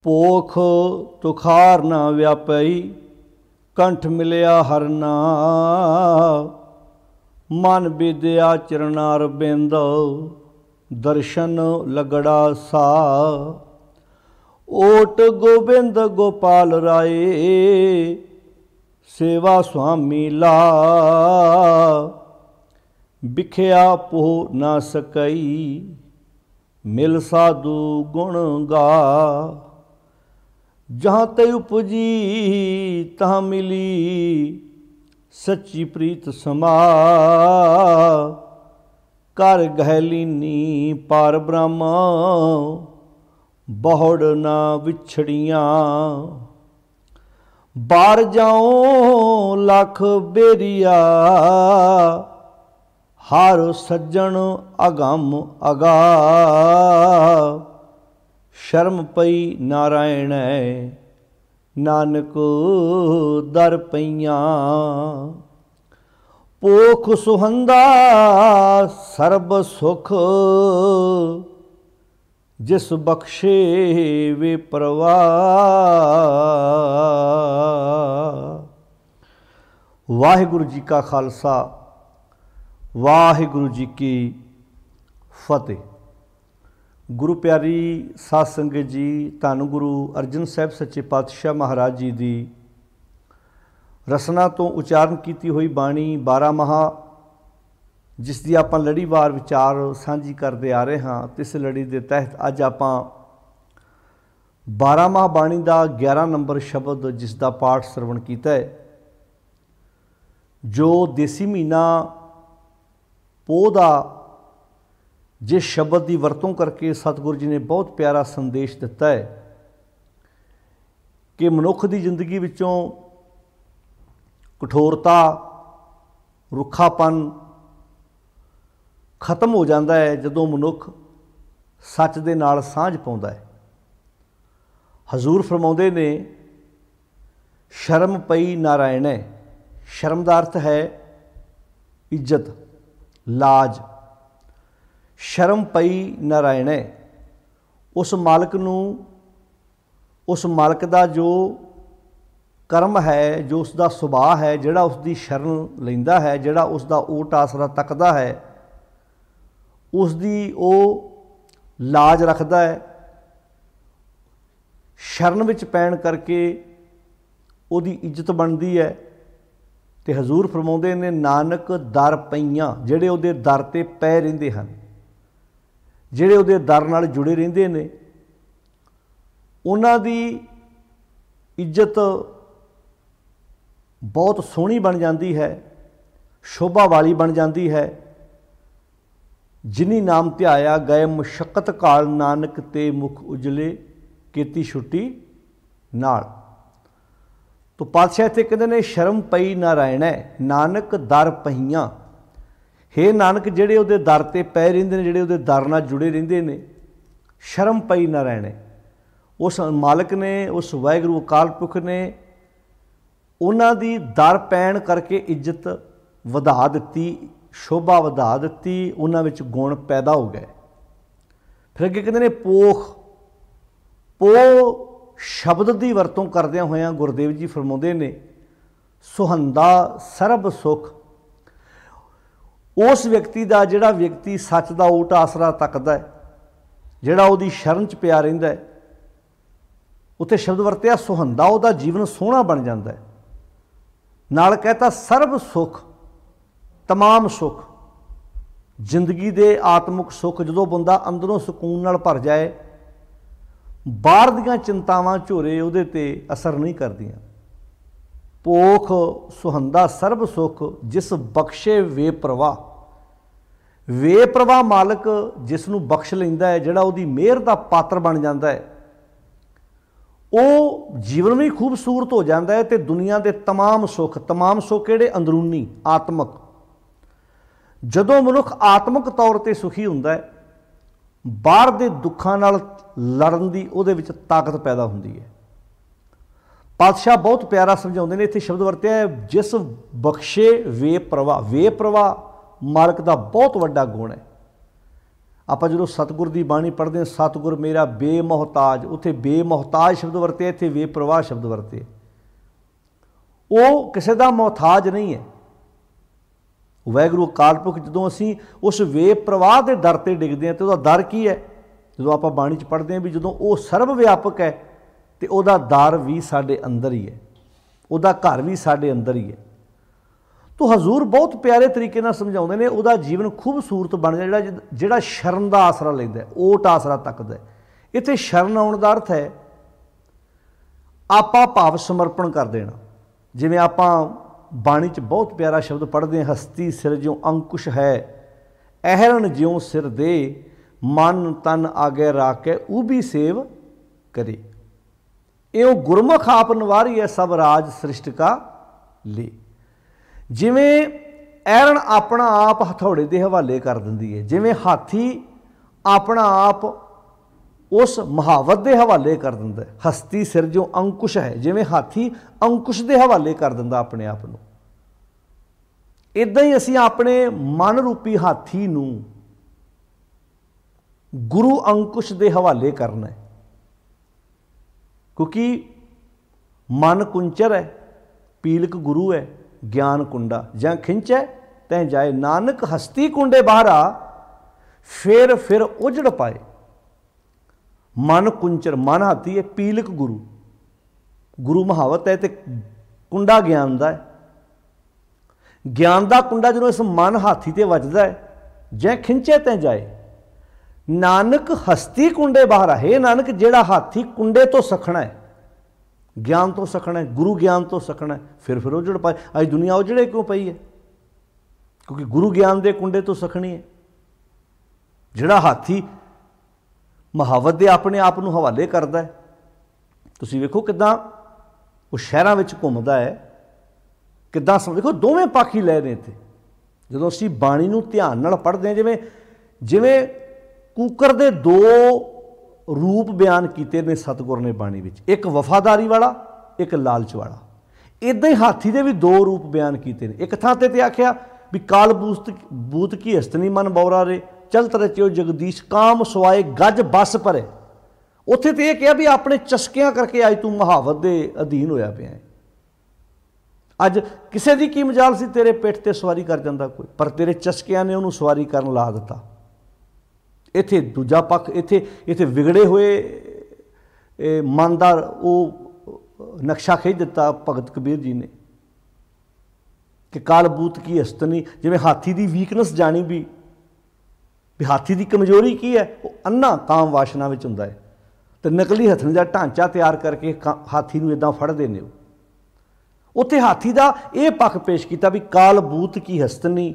पोख तुखार न व्यापई, कंठ मिलिया हर नाम। मन विद्या चरणार बिंद, दर्शन लगड़ा सा। ओट गोबिंद गोपाल राय, सेवा स्वामी ला। बिख्या पोह न सकई, मिल साधु गुण गा। जहाँ ते उपजी तहाँ मिली, सच्ची प्रीत समा। कर गहलीनी पार ब्रह्म, बहुड़ ना विछड़ियाँ। बार जाओ लख बेरिया, हार सज्जन अगम अगा। शर्म पई नारायण, नानक दर पईयां। पोख सुहंदा सर्ब सुख, जिस बख्शे वे परवाह। वाहिगुरु जी का खालसा, वाहिगुरु जी की फतेह। गुरु प्यारी साध संगत जी, धन गुरु अर्जन साहब सच्चे पातशाह महाराज जी की रसना तो उचारण की हुई बाणी 12 माह, जिस दी आपां लड़ीवार विचार साझी करते आ रहे हाँ। इस लड़ी के तहत अज आपां 12 माह बाणी का 11 नंबर शब्द जिसका पाठ श्रवण किया है, जो देसी महीना पोह दा जिस शब्द की वरतों करके सतगुरु जी ने बहुत प्यारा संदेश दिता है कि मनुख की जिंदगी विचों कठोरता, रुखापन खत्म हो जाता है जदों मनुख सच दे नाल सांझ पाउंदा है। हजूर फरमाउंदे ने, शर्म पई नारायण है। शर्म का अर्थ है इज्जत, लाज। शर्म पई नारायण है। उस मालक नूं, उस मालक का जो कर्म है, जो उसका सुभाव है, जिहड़ा उसकी शरण लैंदा है, जिहड़ा उसका ओट आसरा तकदा है, उसकी वो लाज रखता है। शरण विच पैण करके उसकी इज्जत बनती है। तो हजूर फरमाउंदे ने, नानक दर पईयां, जिहड़े उहदे दर ते पै रहिंदे हन, जिहड़े उहदे दर नाल जुड़े रहिंदे ने, उन्हां दी इज्जत बहुत सोहनी बन जाती है, शोभा वाली बन जाती है। जिनी नाम ध्याया गए मुशक्कत काल, नानक ते मुख उजले केती छुट्टी नाल। तो पातशाह इत्थे कहते ने, शर्म पई नारायण है, नानक दर पईयां। हे नानक, जिहड़े उहदे दर ते पै रहिंदे ने, जिहड़े उहदे दर नाल जुड़े रहिंदे ने, शर्म पई नारायण है। उस मालक ने, उस वाहिगुरू अकाल पुरख ने उन्हां दी दर पैण करके इज्जत वधा दित्ती, शोभा वधा दित्ती, उन्हां विच गुण पैदा हो गए। फिर अगे कहते ने, पोख। पो शब्द की वरतों करदियां होइयां गुरुदेव जी फरमाउंदे ने, सुहंदा सर्ब सुख। उस व्यक्ति का, जिहड़ा व्यक्ति सच का ओट आसरा तकदा है, जिहड़ा उहदी शरण च पिया रहिंदा है, उत्थे शब्द वरतिया सुहंदा, उहदा जीवन सोहना बन जाता है। नाल कहता सर्ब सुख, तमाम सुख। जिंदगी दे आत्मिक सुख जदों बंदा अंदरों सुकून नाल भर जाए, बाहर दीयां चिंतावां झोरे उहदे ते असर नहीं करदियां। पोख सुहंदा सर्ब सुख, जिस बख्शे वे प्रवाह। वे प्रवाह मालक जिसनूं बख्श लैंदा है, जिहड़ा उहदी मेहर दा पात्र बन जाता है, वो जीवन भी खूबसूरत हो जाता है। तो दुनिया के तमाम सुख जिहड़े अंदरूनी आत्मक, जदों मनुख आत्मक तौर पर सुखी हुंदा है, बाहर दे दुखां नाल लड़न की उहदे विच ताकत पैदा हुंदी है। पातशाह बहुत प्यारा समझाउंदे ने, इत्थे शब्द वरतिया है, जिस बख्शे वे प्रवाह। वे प्रवाह मालक का बहुत वड्डा गुण है। ਆਪਾਂ ਜਦੋਂ ਸਤਿਗੁਰ ਦੀ ਬਾਣੀ ਪੜ੍ਹਦੇ ਹਾਂ, ਸਤਿਗੁਰ ਮੇਰਾ ਬੇਮੋਹਤਾਜ, ਉੱਥੇ ਬੇਮੋਹਤਾਜ ਸ਼ਬਦ ਵਰਤੇ, ਇੱਥੇ ਬੇਪਰਵਾਹ ਸ਼ਬਦ ਵਰਤੇ। ਉਹ ਕਿਸੇ ਦਾ ਮੁਹਤਾਜ ਨਹੀਂ ਹੈ। ਵਾਹਿਗੁਰੂ ਅਕਾਲ ਪੁਰਖ ਜਦੋਂ ਅਸੀਂ ਉਸ ਬੇਪਰਵਾਹ ਦੇ ਦਰ ਤੇ ਡਿੱਗਦੇ ਹਾਂ, ਤੇ ਉਹਦਾ ਦਰ ਕੀ ਹੈ? ਜਦੋਂ ਆਪਾਂ ਬਾਣੀ 'ਚ ਪੜ੍ਹਦੇ ਹਾਂ ਵੀ ਜਦੋਂ ਉਹ ਸਰਵ ਵਿਆਪਕ ਹੈ, ਤੇ ਉਹਦਾ ਦਰ ਵੀ ਸਾਡੇ ਅੰਦਰ ਹੀ ਹੈ, ਉਹਦਾ ਘਰ ਵੀ ਸਾਡੇ ਅੰਦਰ ਹੀ ਹੈ। ਤੋ ਹਜ਼ੂਰ ਬਹੁਤ ਪਿਆਰੇ ਤਰੀਕੇ ਨਾਲ ਸਮਝਾਉਂਦੇ ਨੇ, ਉਹਦਾ ਜੀਵਨ ਖੂਬਸੂਰਤ ਬਣ ਜਾਂਦਾ ਜਿਹੜਾ ਸ਼ਰਨ ਦਾ ਆਸਰਾ ਲੈਂਦਾ, ਓਟ ਆਸਰਾ ਤੱਕਦਾ। ਇੱਥੇ ਸ਼ਰਨ ਆਉਣ ਦਾ ਅਰਥ ਹੈ ਆਪਾ ਭਾਵ ਸਮਰਪਣ ਕਰ ਦੇਣਾ। ਜਿਵੇਂ ਆਪਾਂ ਬਾਣੀ 'ਚ ਬਹੁਤ ਪਿਆਰਾ ਸ਼ਬਦ ਪੜ੍ਹਦੇ ਹਾਂ, ਹਸਤੀ ਸਿਰ ਜਿਉ ਅੰਕੁਸ਼ ਹੈ, ਅਹਰਣ ਜਿਉ ਸਿਰ ਦੇ, ਮਨ ਤਨ ਆਗੇ ਰਾਖੇ ਉਬੀ ਸੇਵ ਕਰੇ। ਇਉ ਗੁਰਮੁਖ ਆਪ ਨਿਵਾਰੀਐ ਸਭ ਰਾਜ ਸ੍ਰਿਸ਼ਟ ਕਾ ਲੇ। ਜਿਵੇਂ ਐਰਣ ਆਪਣਾ ਆਪ ਹਥੌੜੇ ਦੇ ਹਵਾਲੇ ਕਰ ਦਿੰਦੀ ਹੈ, ਜਿਵੇਂ ਹਾਥੀ ਆਪਣਾ ਆਪ ਉਸ ਮੁਹਾਵਤ ਦੇ ਹਵਾਲੇ ਕਰ ਦਿੰਦਾ, ਹਸਤੀ ਸਿਰ ਜੋ ਅੰਕੁਸ਼ ਹੈ, ਜਿਵੇਂ ਹਾਥੀ ਅੰਕੁਸ਼ ਦੇ ਹਵਾਲੇ ਕਰ ਦਿੰਦਾ ਆਪਣੇ ਆਪ ਨੂੰ, ਇੱਦਾਂ ਹੀ ਅਸੀਂ ਆਪਣੇ ਮਨ ਰੂਪੀ ਹਾਥੀ ਨੂੰ ਗੁਰੂ ਅੰਕੁਸ਼ ਦੇ ਹਵਾਲੇ ਕਰਨਾ ਹੈ। ਕਿਉਂਕਿ ਮਨ ਕੁੰਚਰ ਹੈ, ਪੀਲਕ ਗੁਰੂ ਹੈ, ਗਿਆਨ ਕੁੰਡਾ ਜਾਂ ਖਿੰਚੈ ਤੈਂ ਜਾਏ, ਨਾਨਕ ਹਸਤੀ ਕੁੰਡੇ ਬਾਹਰਾ ਫਿਰ ਉਜੜ ਪਾਏ। ਮਨ ਕੁੰਚਰ, ਮਨ ਹਾਥੀ ਹੈ, ਪੀਲਕ ਗੁਰੂ, ਗੁਰੂ ਮੁਹਾਵਤ ਹੈ, ਤੇ ਕੁੰਡਾ ਗਿਆਨ ਦਾ ਹੈ। ਗਿਆਨ ਦਾ ਕੁੰਡਾ ਜਦੋਂ ਇਸ ਮਨ ਹਾਥੀ ਤੇ ਵੱਜਦਾ ਹੈ, ਜੈ ਖਿੰਚੇ ਤੈਂ ਜਾਏ, ਨਾਨਕ ਹਸਤੀ ਕੁੰਡੇ ਬਾਹਰ ਹੈ। ਨਾਨਕ ਜਿਹੜਾ ਹਾਥੀ ਕੁੰਡੇ ਤੋਂ ਸਖਣਾ ਹੈ, ਗਿਆਨ ਤੋਂ ਸਖਣਾ ਹੈ, ਗੁਰੂ ਗਿਆਨ ਤੋਂ ਸਖਣਾ ਹੈ, ਫਿਰ ਉਜੜ ਪਾਏ। ਅੱਜ ਦੁਨੀਆ ਉਜੜੇ ਕਿਉਂ ਪਈ ਹੈ? ਕਿਉਂਕਿ ਗੁਰੂ ਗਿਆਨ ਦੇ ਕੁੰਡੇ ਤੋਂ ਸਖਣੀ ਹੈ। ਜਿਹੜਾ ਹਾਥੀ ਮੁਹਾਵਤ ਦੇ ਆਪਣੇ ਆਪ ਨੂੰ ਹਵਾਲੇ ਕਰਦਾ ਹੈ, ਤੁਸੀਂ ਵੇਖੋ ਕਿੱਦਾਂ ਉਹ ਸ਼ਹਿਰਾਂ ਵਿੱਚ ਘੁੰਮਦਾ ਹੈ, ਕਿੱਦਾਂ ਦੇਖੋ ਦੋਵੇਂ ਪੱਖ ਹੀ ਲੈ ਨੇ ਇੱਥੇ। ਜਦੋਂ ਅਸੀਂ ਬਾਣੀ ਨੂੰ ਧਿਆਨ ਨਾਲ ਪੜ੍ਹਦੇ ਹਾਂ, ਜਿਵੇਂ ਕੂਕਰ ਦੇ ਦੋ ਰੂਪ ਬਿਆਨ ਕੀਤੇ ਨੇ ਸਤਿਗੁਰ ਨੇ ਬਾਣੀ ਵਿੱਚ, ਇੱਕ ਵਫਾਦਾਰੀ ਵਾਲਾ, ਇੱਕ ਲਾਲਚ ਵਾਲਾ। ਇੱਦਾਂ ਹੀ ਹਾਥੀ ਦੇ ਵੀ ਦੋ ਰੂਪ ਬਿਆਨ ਕੀਤੇ ਨੇ। ਇੱਕ ਥਾਂ ਤੇ ਆਖਿਆ ਵੀ ਕਾਲ ਬੂਤ ਕੀ ਹਸਤਨੀ ਮਨ ਬੌਰਾ ਰੇ, ਚਲਤ ਰਚਿਓ ਜਗਦੀਸ਼ ਕਾਮ ਸਵਾਏ ਗੱਜ ਬਸ ਭਰੇ। ਉੱਥੇ ਤੇ ਇਹ ਕਿਹਾ ਵੀ ਆਪਣੇ ਚਸਕਿਆਂ ਕਰਕੇ ਅੱਜ ਤੂੰ ਮੁਹਾਵਤ ਦੇ ਅਧੀਨ ਹੋਇਆ ਪਿਆ ਹੈ। ਅੱਜ ਕਿਸੇ ਦੀ ਕੀ ਮਜਾਲ ਸੀ ਤੇਰੇ ਪਿੱਠ ਤੇ ਸਵਾਰੀ ਕਰ ਜਾਂਦਾ ਕੋਈ, ਪਰ ਤੇਰੇ ਚਸਕਿਆਂ ਨੇ ਉਹਨੂੰ ਸਵਾਰੀ ਕਰਨ ਲਾ ਦਿੱਤਾ। ਇੱਥੇ ਦੂਜਾ ਪੱਖ, ਇੱਥੇ ਵਿਗੜੇ ਹੋਏ ਮਨ ਦਾ ਉਹ ਨਕਸ਼ਾ ਖਿੱਚ ਦਿੱਤਾ ਭਗਤ ਕਬੀਰ ਜੀ ਨੇ ਕਿ ਕਾਲਬੂਤ ਕੀ ਹਸਤਨੀ। ਜਿਵੇਂ ਹਾਥੀ ਦੀ ਵੀਕਨੈਸ ਜਾਣੀ ਵੀ ਹਾਥੀ ਦੀ ਕਮਜ਼ੋਰੀ ਕੀ ਹੈ, ਉਹ ਅੰਨਾ ਕਾਮ ਵਾਸ਼ਨਾ ਵਿੱਚ ਹੁੰਦਾ ਹੈ, ਤੇ ਨਕਲੀ ਹਥਨੀ ਦਾ ਢਾਂਚਾ ਤਿਆਰ ਕਰਕੇ ਹਾਥੀ ਨੂੰ ਇੱਦਾਂ ਫੜਦੇ ਨੇ। ਉੱਥੇ ਹਾਥੀ ਦਾ ਇਹ ਪੱਖ ਪੇਸ਼ ਕੀਤਾ ਵੀ ਕਾਲਬੂਤ ਕੀ ਹਸਤਨੀ।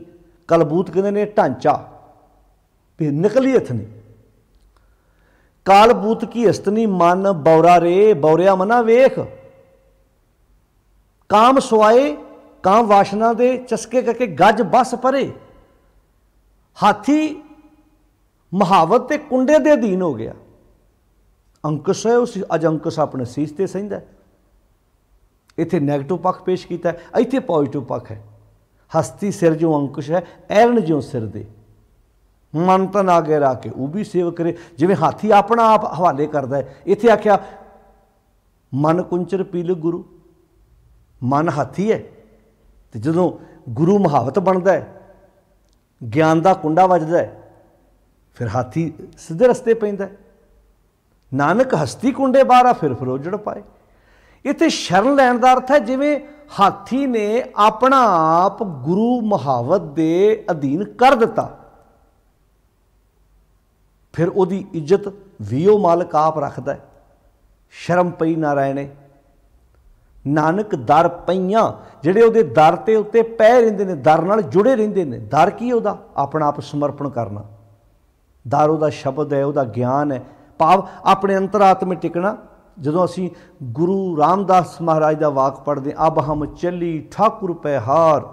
ਕਲਬੂਤ ਕਹਿੰਦੇ ਨੇ ਢਾਂਚਾ, ਵੀ ਨਕਲੀ ਹਥਨੀ। ਕਾਲਬੂਤ ਕੀ ਹਸਤਨੀ ਮਨ ਬੌਰਾ ਰੇ, ਬੌਰਿਆ ਮਨਾ ਵੇਖ। ਕਾਮ ਸਵਾਏ, ਕਾਮ ਵਾਸ਼ਨਾ ਦੇ ਚਸਕੇ ਕਰਕੇ ਗੱਜ ਬਸ ਪਰੇ। ਹਾਥੀ ਮੁਹਾਵਤ ਤੇ ਕੁੰਡੇ ਦੇ ਅਧੀਨ ਹੋ ਗਿਆ। ਅੰਕੁਸ਼ ਹੈ, ਉਸ ਅੱਜ ਅੰਕੁਸ਼ ਆਪਣੇ ਸੀਸ ਤੇ ਸਹਿੰਦਾ। ਇੱਥੇ ਨੈਗੇਟਿਵ ਪੱਖ ਪੇਸ਼ ਕੀਤਾ, ਇੱਥੇ ਪੋਜ਼ਿਟਿਵ ਪੱਖ ਹੈ। ਹਸਤੀ ਸਿਰ ਜੋ ਅੰਕੁਸ਼ ਹੈ, ਐਰਨ ਜਿਉ ਸਿਰ ਦੇ, ਮਨ ਤਨ ਆਗੇ ਰਾ ਕੇ ਉਹ ਵੀ ਸੇਵ ਕਰੇ। ਜਿਵੇਂ ਹਾਥੀ ਆਪਣਾ ਆਪ ਹਵਾਲੇ ਕਰਦਾ ਹੈ, ਇੱਥੇ ਆਖਿਆ ਮਨ ਕੁੰਚਰ ਪੀਲਕ ਗੁਰੂ। ਮਨ ਹਾਥੀ ਹੈ, ਤੇ ਜਦੋਂ ਗੁਰੂ ਮੁਹਾਵਤ ਬਣਦਾ ਹੈ, ਗਿਆਨ ਦਾ ਕੁੰਡਾ ਵੱਜਦਾ ਹੈ, ਫਿਰ ਹਾਥੀ ਸਿੱਧੇ ਰਸਤੇ ਪੈਂਦਾ। ਨਾਨਕ ਹਸਤੀ ਕੁੰਡੇ ਬਾਹਰ ਫਿਰ ਉਜੜ ਪਾਏ। ਇੱਥੇ ਸ਼ਰਨ ਲੈਣ ਦਾ ਅਰਥ ਹੈ ਜਿਵੇਂ ਹਾਥੀ ਨੇ ਆਪਣਾ ਆਪ ਗੁਰੂ ਮੁਹਾਵਤ ਦੇ ਅਧੀਨ ਕਰ ਦਿੱਤਾ, ਫਿਰ ਉਹਦੀ ਇੱਜ਼ਤ ਵੀ ਉਹ ਮਾਲਕ ਆਪ ਰੱਖਦਾ ਹੈ। ਸ਼ਰਮ ਪਈ ਨਾਰਾਇਣੇ, ਨਾਨਕ ਦਰ ਪਈਆਂ, ਜਿਹੜੇ ਉਹਦੇ ਦਰ ਤੇ ਉੱਤੇ ਪੈ ਰਹਿੰਦੇ ਨੇ, ਦਰ ਨਾਲ ਜੁੜੇ ਰਹਿੰਦੇ ਨੇ। ਦਰ ਕੀ ਉਹਦਾ? ਆਪਣਾ ਆਪ ਸਮਰਪਣ ਕਰਨਾ। ਦਰ ਉਹਦਾ ਸ਼ਬਦ ਹੈ, ਉਹਦਾ ਗਿਆਨ ਹੈ, ਭਾਵ ਆਪਣੇ ਅੰਤਰਾਤਮੇ ਟਿਕਣਾ। ਜਦੋਂ ਅਸੀਂ ਗੁਰੂ ਰਾਮਦਾਸ ਮਹਾਰਾਜ ਦਾ ਵਾਕ ਪੜ੍ਹਦੇ, ਅਬ ਹਮ ਚੱਲੀ ਠਾਕੁਰ ਪੈ ਹਾਰ,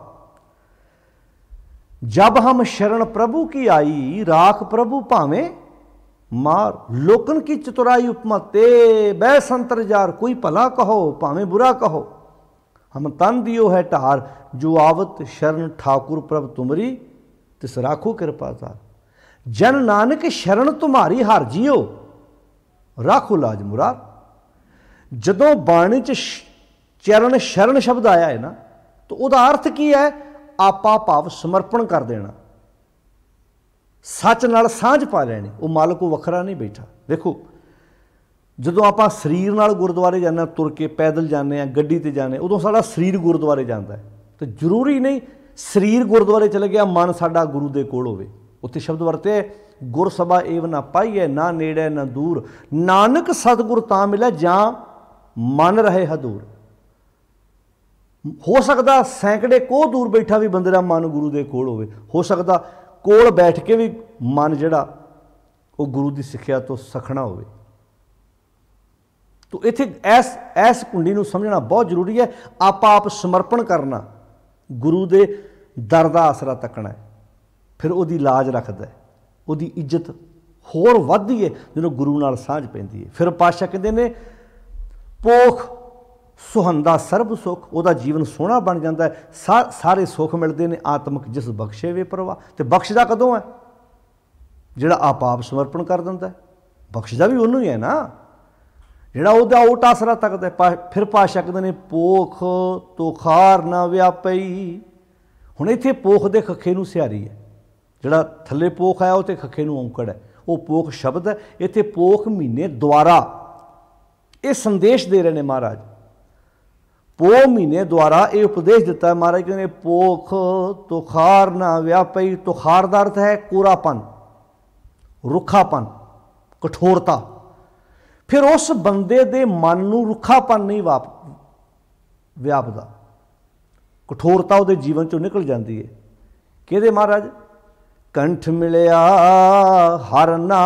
ਜਬ ਹਮ ਸ਼ਰਨ ਪ੍ਰਭੂ ਕੀ ਆਈ, ਰਾਖ ਪ੍ਰਭੂ ਭਾਵੇਂ ਮਾਰ। ਲੋਕਨ ਕੀ ਚਤੁਰਾਈ ਉਪਮਾ ਤੇ ਬੈ ਸੰਤਰ जार, ਕੋਈ ਭਲਾ ਕਹੋ ਭਾਵੇਂ ਬੁਰਾ ਕਹੋ, ਹਮ ਤਨ ਦਿਓ ਹੈ ਢਾਰ, ਜੋ ਆਵਤ ਸ਼ਰਨ ਠਾकुर ਪ੍ਰਭ ਤੁਮਰੀ, ਤਿਸ ਰਾਖੋ ਕਿਰਪਾ ਤਾਰ। जन नानक शरण तुम्हारी हर जियो राखो लाज मुराद। जदों बाणी च चरण शरण शब्द आया है ना, तो उसका अर्थ की है? आपा भाव समर्पण कर देना, सच नाल सांझ पा लैनी। वो मालक को वखरा नहीं बैठा। देखो जदों आप शरीर नाल गुरुद्वारे जाने, तुर के पैदल जाने, गड्डी ते जाने, उदों साडा शरीर गुरुद्वारे जाता है। तो जरूरी नहीं शरीर गुरुद्वारे चले गया, मन साडा गुरु दे कोल होवे। उत्थे शब्द वरते गुर सभा एव ना पाईए, ना नेड़े ना दूर, नानक सतगुर तां मिले जां मन रहे हदूर। हो सकता सैकड़े कोह दूर बैठा भी बंदे दा मन गुरु दे कोल होवे, हो सकता कोल बैठ के भी मन जिहड़ा वो गुरु की सिक्ख्या तो सखना होवे। तो इत्थे ऐस कुंडी नूं समझना बहुत जरूरी है। आप समर्पण करना, गुरु दे दर दा आसरा तकना है, फिर उहदी लाज रखदा है, उहदी इज्जत होर वधदी है जदों गुरु नाल सांझ पैंदी है। फिर पातशाह कहंदे ने पोख सुहंदा सर्ब सुख, उहदा जीवन सोहना बन जाता है, सारे सुख मिलते हैं आत्मक जिस बख्शे वे परवाह। तो बख्शदा कदों है? जिहड़ा आप समर्पण कर दिंदा है। बख्शदा भी उहनूं ही है ना जिहड़ा उहदा ओट आसरा तकदा है। फिर पातशाह कहंदे ने पोख तुखार ना व्यापई। हुण इत्थे पोख दे खखे नूं सिहारी है, जिहड़ा थल्ले पोख आया उत्ते खखे नूं औंकड़ है, वो पोख शब्द है। इत्थे पोख महीने द्वारा ये संदेश दे रहे हैं महाराज। पो महीने द्वारा ये उपदेश दिता है महाराज। कहते पोख तुखार ना व्यापई। तुखार का अर्थ है कोरापन, रुखापन, कठोरता। फिर उस बंदे दे मन नूं रुखापन नहीं व्यापदा, कठोरता उहदे जीवन चों निकल जाती है। कहते महाराज कंठ मिलिया हर ना,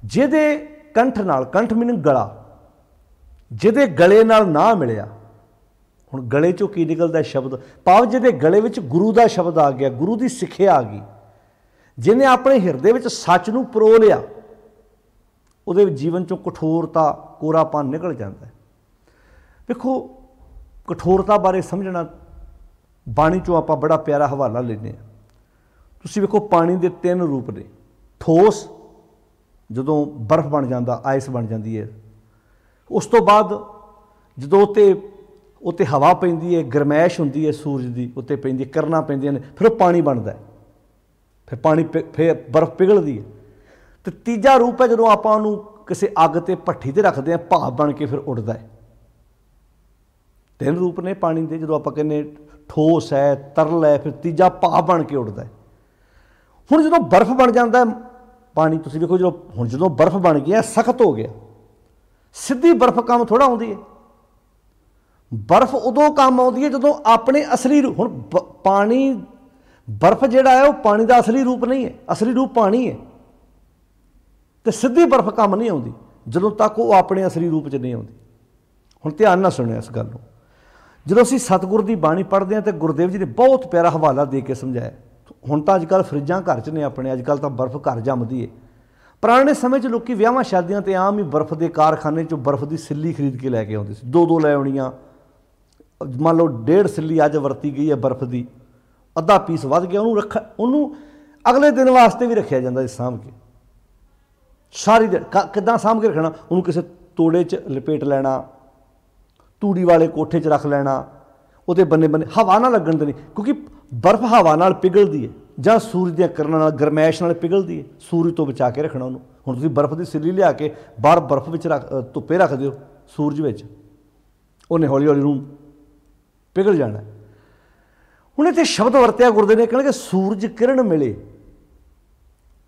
जिहदे कंठ नाल, कंठ मीनिंग गला, जिहदे गले नाल ना मिलिया। हुण गले चों की निकलदा शब्द, भाव जिहदे गले विच गुरु दा शब्द आ गया, गुरु दी सिੱਖਿਆ आ गई, जिन्हें अपने हिरदे विच सच नूं परो लिया, उहदे जीवन चों कठोरता कोरापन निकल जाता है। देखो कठोरता बारे समझना, बाणी चों आपां बड़ा प्यारा हवाला लेने। तुसीं वेखो पानी दे 3 रूप ने। ठोस जदों बर्फ बन जाता, आइस बन जाती है, उस तो बाद जदों उत्ते हवा पैंदी है, गरमैश हुंदी है सूरज की, उत्ते पैंदी करना पैंदियां ने, फिर पानी बनता है, फिर पानी फिर बर्फ पिघलती है। तो तीजा रूप है जदों आपां उहनूं किसी अग ते भट्ठी ते रखते हैं, भाप बन के फिर उड़दा है। 3 रूप ने पानी के। जदों आपां कहने ठोस है, तरल है, फिर तीजा भाप बन के उड़दा है। हुण जदों बर्फ बन जाता है पानी, तुसीं देखो जदों बर्फ बन गया, सख्त हो गया, सीधी बर्फ काम थोड़ा आउंदी है। बर्फ उदों काम आउंदी है जदों अपने असली रूप, हुण पानी बर्फ जिहड़ा है वो पानी का असली रूप नहीं है, असली रूप पानी है। तो सीधी बर्फ काम नहीं आउंदी जदों तक वो अपने असली रूप च नहीं आउंदी। हुण ध्यान नाल सुणिओ इस गल नूं। जदों असीं सतगुर की बाणी पढ़ते हैं तो गुरुदेव जी ने बहुत प्यारा हवाला दे के समझाया। हुण तां अजकल फ्रिजां घर च ने अपने, अजकल तां बर्फ घर जमदी है। पुराने समय च लोग विआहां शादियां ते आम ही बर्फ के कारखाने चों बर्फ की सिल्ली खरीद के लैके आउंदे सी। 2-2 लै आउणीआं। मान लो 1.5 सिल्ली अज वरती गई है बर्फ की, अद्धा पीस वध गया, उन्होंने अगले दिन वास्ते भी रखा जाता है सामभ के। सारी किदां सामभ के रखना, उन्होंने किसी तोड़े च लपेट लैना, तूड़ी वाले कोठे च रख लैना, उहदे बन्ने बन्ने हवा ना लगन देनी, क्योंकि बर्फ हवा नाल पिघलदी है जां सूरज दी किरणां नाल गरमैश नाल पिघलदी है। सूरज तो बचा के रखना उन्होंने। हुण तुसीं बर्फ की सिल्ली लिया के बाहर बर्फ विच धुप्पे रख दिओ, सूरज विच, उन्हें हौली हौली रूम पिघल जाना। हुण इत्थे शब्द वरत्या गुरुदेव ने, कहणगे सूरज किरण मिले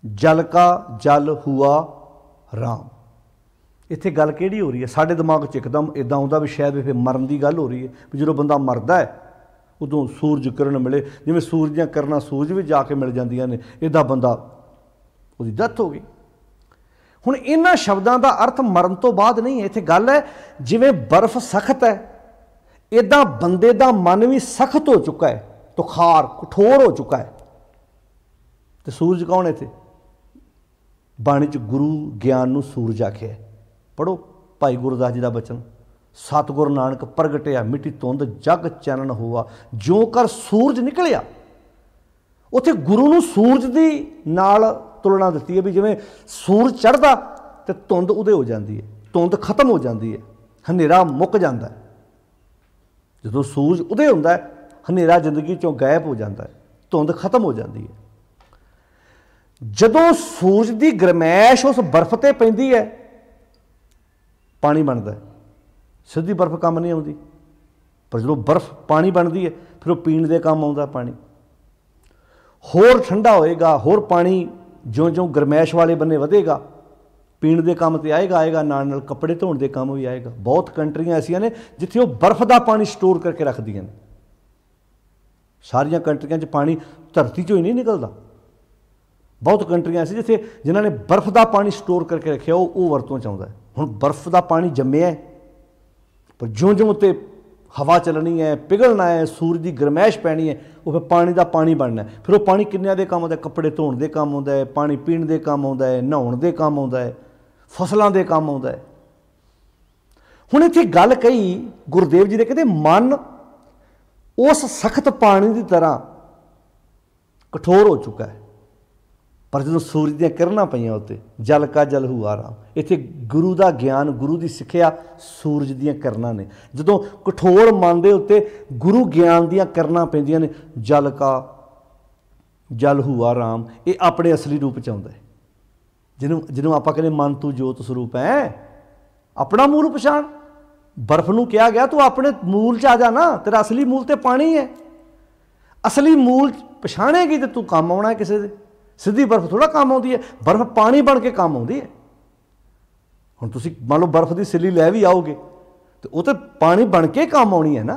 जल का जल हुआ राम। इत्थे गल किहड़ी हो रही है? साडे दिमाग च एकदम इदां आउंदा भी शायद फिर मरण की गल हो रही है, भी जदों बंदा मरदा है उदों सूरज किरण मिले, जिवें सूरज दीआं किरणां सूरज भी जाके मिल जांदियां ने, इदां बंदा उहदी डेथ हो गई। हुण इन्हां शब्दां दा अर्थ मरण तो बाद नहीं है। इत्थे गल है जिवें बर्फ सख्त है, इदां बंदे दा मन भी सख्त हो चुका है, तुखार कठोर हो चुका है। तो सूरज कौन है? इत्थे बाणी च गुरु ज्ञान नूं सूरज आख्या है। पढ़ो भाई गुरदास जी का बचन, सतगुर नानक प्रगटिया मिट्टी धुंध जग चानण होआ, ज्यों कर सूरज निकलिया। उत्थे गुरु नूं सूरज दी नाल तुलना दी है भी जिवें सूरज चढ़दा ते धुंध उदय हो जाती है, धुंध खत्म हो जाती है, हनेरा मुक जाता है। जदों सूरज उदय होंदा है हनेरा जिंदगी चों गायब हो जाता है, धुंध खत्म हो जाती है। जदों सूरज की गरमैश उस बर्फ ते पैंदी है पानी बनता है। सीधी बर्फ काम नहीं आती, पर जो बर्फ पानी बनती है फिर वो पीण दे काम आता पानी। होर ठंडा होएगा, होर पानी ज्यों ज्यों गरमैश वाले बन्ने वधेगा पीण दे काम ते आएगा, नाल कपड़े धोण दे काम भी आएगा। बहुत कंट्रियां ऐसियां ने जिथे वो बर्फ का पानी स्टोर करके रखदियां ने। सारियां कंट्रियां पानी धरती चों ही नहीं निकलता। बहुत कंट्रियां ऐसी जिथे जिन्होंने बर्फ का पानी स्टोर करके रखे वो वरतों च आउंदा है। हुण बर्फ का पानी जम्मिया है, पर ज्यों ज्यों उत्ते हवा चलनी है, पिघलना है, सूरज की गरमैश पैनी है, वो फिर पानी का पानी बनना है। फिर वो पानी किन्ने दे काम आता है? कपड़े धोण दे काम आता है, पानी पीण दे काम आता है, नहाउण दे काम आता है, फसलों के काम आता है। हुण इत्थे गल कही गुरुदेव जी ने, कहते मन उस सख्त पानी की तरह कठोर हो चुका है, पर जो सूरज दी किरणां पईयां उत्ते जल का जल हुआ राम। इत्थे गुरु का ज्ञान, गुरु की सिक्ख्या सूरज दी किरणां ने। जदों कठोर मन दे उत्ते गुरु ज्ञान दी किरणां पैंदियां ने, जल का जल हुआ राम, ये अपने असली रूप च आउंदा है। जिन्हों आपां कहने मन तू जोत स्वरूप है, अपना मूल पछाण। बर्फ नूं कहा गया तू अपने मूल च आ जा ना, तेरा असली मूल तो पानी है। असली मूल पछाणेगी तो तू काम आना है किसी दे। सीधी बर्फ थोड़ा काम आती है, बर्फ पानी बन के काम आती है। हुण तुसीं मान लो बर्फ की सिल्ली लै भी आओगे तो वो तो पानी बन के काम आनी है ना।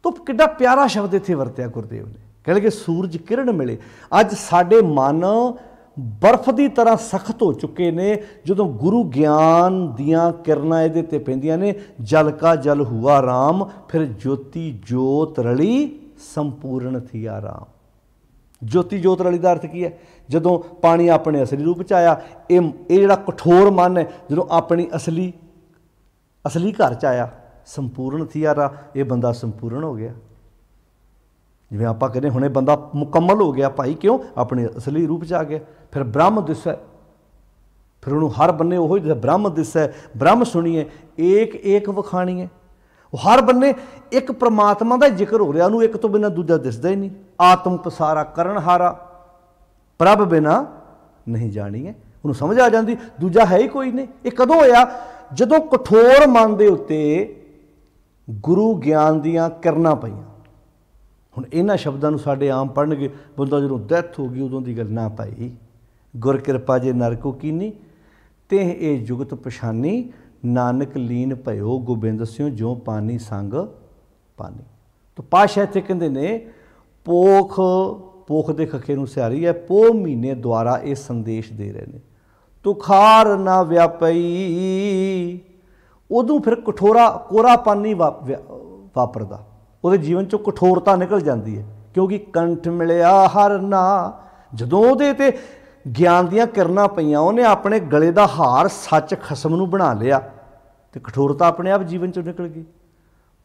तो कितना प्यारा शब्द इत्थे वरत्या गुरुदेव ने, कह लगे सूरज किरण मिले। अज साडे मन बर्फ की तरह सख्त हो चुके ने। जदों गुरु ज्ञान दियां किरणां इहदे ते पैंदियां ने, जल का जल हुआ राम, फिर ज्योति जोत रली संपूर्ण थिया राम। ज्योति जोत रली का अर्थ की है? जदों पानी अपने असली रूप च आया, ये जिहड़ा कठोर मन है जदों अपनी असली घर च आया, संपूर्ण थिया रा, ये बंदा संपूर्ण हो गया। जिवें आपां कहने हुणे बंदा मुकम्मल हो गया भाई, क्यों? अपने असली रूप च आ गया। फिर ब्रह्म दिसै, फिर उन्होंने हर बन्ने वो दिसै, ब्रह्म दिसै, ब्रह्म सुनिए, एक एक वखाणी है। हर बन्ने एक परमात्मा का जिक्र हो रहा, उन्होंने एक तो बिना दूजा दिसदा ही नहीं। आत्म पसारा करन हारा, प्रभ बिना नहीं जानी है। उन्होंने समझ आ जाती दूजा है ही कोई नहीं। ये कदों होया? जदों कठोर मन दे उत्ते गुरु ज्ञान दियां किरणां पईयां। हुण इन्हां शब्दां नूं साडे आम पढ़नगे, बंदा जदों डैथ हो गई उदों दी गल ना भाई। गुर किरपा जे नरको कीनी, तेह ए जुगत पछानी, नानक लीन भयो गोबिंद स्यों जो पानी संग पानी। तो पातशाह इत्थे कहंदे ने पोख दे खखे नूं सियारी है, पो महीने द्वारा ये संदेश दे रहे हैं। तुखार ना व्यापई, उदों फिर कोरापन नहीं वापरदा, वो जीवन चों कठोरता निकल जाती है, क्योंकि कंठ मिलिया हर ना। जदों उहदे ते ज्ञान दियां किरणां पईयां, उहने अपने गले का हार सच खसम नूं बना लिया, तो कठोरता अपने आप जीवन चों निकल गई।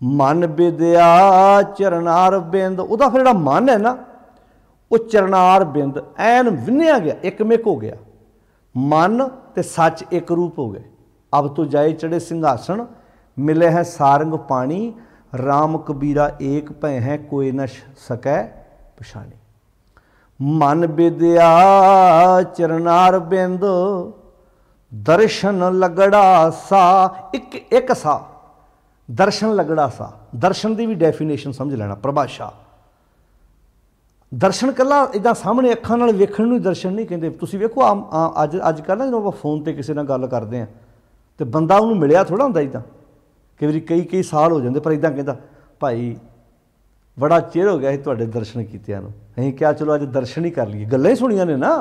मन विद्या चरनार बिंद, उहदा फिर जिहड़ा मन है ना, वो चरनार बिंद ऐन विन्निया गया, एकमिक हो गया। मन ते सच एक रूप हो गए। अब तो जाए चढ़े सिंघासन, मिले हैं सारंग पानी, राम कबीरा एक भय है कोई न सकै पछानी। मन विद्या चरनार बिंद, दर्शन लगड़ा सा, एक सा दर्शन लगड़ा सा। दर्शन की भी डेफिनेशन समझ लेना, परिभाषा। दर्शन कला इदा सामने अखां नाल वेखण नूं दर्शन नहीं कहते। तुसीं वेखो अजकल ना जो फोन पर किसी नाल गल करते हैं तो बंदा उन्होंने मिलिया थोड़ा होंदा इदा, कई साल हो जाते, पर इदा कहता भाई बड़ा चिर हो गया तुहाडे दर्शन कीतिआं नूं, असीं क्या चलो अज दर्शन ही कर लीए। गल्लां ही सुणियां ने ना,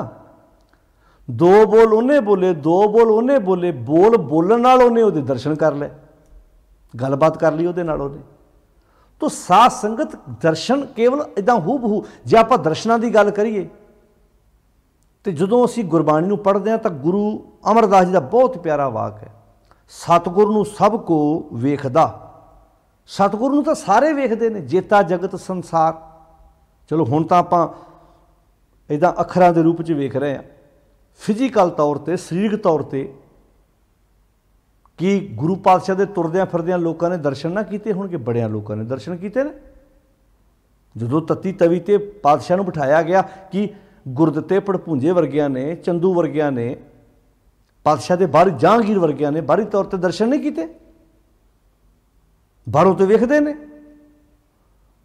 दो बोल उन्हें बोले, दो बोल उन्हें बोले, बोल बोलण नाल उन्हें उहदे दर्शन कर ले, गलबात कर ली उहदे नाल उहने। तो साध संगत दर्शन केवल इदां हूबहू जे आपां दर्शनां दी गल करिए तो जदों असीं गुरबाणी नूं पढ़दे हां तां गुरु अमरदास जी दा बहुत प्यारा वाक है, सतगुर नूं सब को वेखदा। सतगुर नूं तां सारे वेखदे ने, जेता जगत संसार। चलो हुण तां आपां इदां अखरां दे रूप च वेख रहे हैं, ਫਿਜ਼ੀਕਲ ਤੌਰ ਤੇ, ਸਰੀਰਕ ਤੌਰ ਤੇ ਕੀ ਗੁਰੂ ਪਾਤਸ਼ਾਹ ਦੇ ਤੁਰਦਿਆਂ ਫਿਰਦਿਆਂ ਲੋਕਾਂ ਨੇ ਦਰਸ਼ਨ ਨਾ ਕੀਤੇ ਹੋਣਗੇ? ਬੜਿਆਂ ਲੋਕਾਂ ਨੇ ਦਰਸ਼ਨ ਕੀਤੇ ਨੇ। ਜਦੋਂ ਤੱਤੀ ਤਵੀ ਤੇ ਪਾਤਸ਼ਾਹ ਨੂੰ ਬਿਠਾਇਆ ਗਿਆ ਕਿ ਗੁਰਦਿੱਤੇ ਭੜਪੂੰਜੇ ਵਰਗਿਆਂ ਨੇ, ਚੰਦੂ ਵਰਗਿਆਂ ਨੇ, ਪਾਤਸ਼ਾਹ ਦੇ ਬਾਹਰੀ ਜਹਾਂਗੀਰ ਵਰਗਿਆਂ ਨੇ ਬਾਹਰੀ ਤੌਰ ਤੇ ਦਰਸ਼ਨ ਨਹੀਂ ਕੀਤੇ, ਬਾਹਰੋਂ ਤੇ ਵੇਖਦੇ ਨੇ।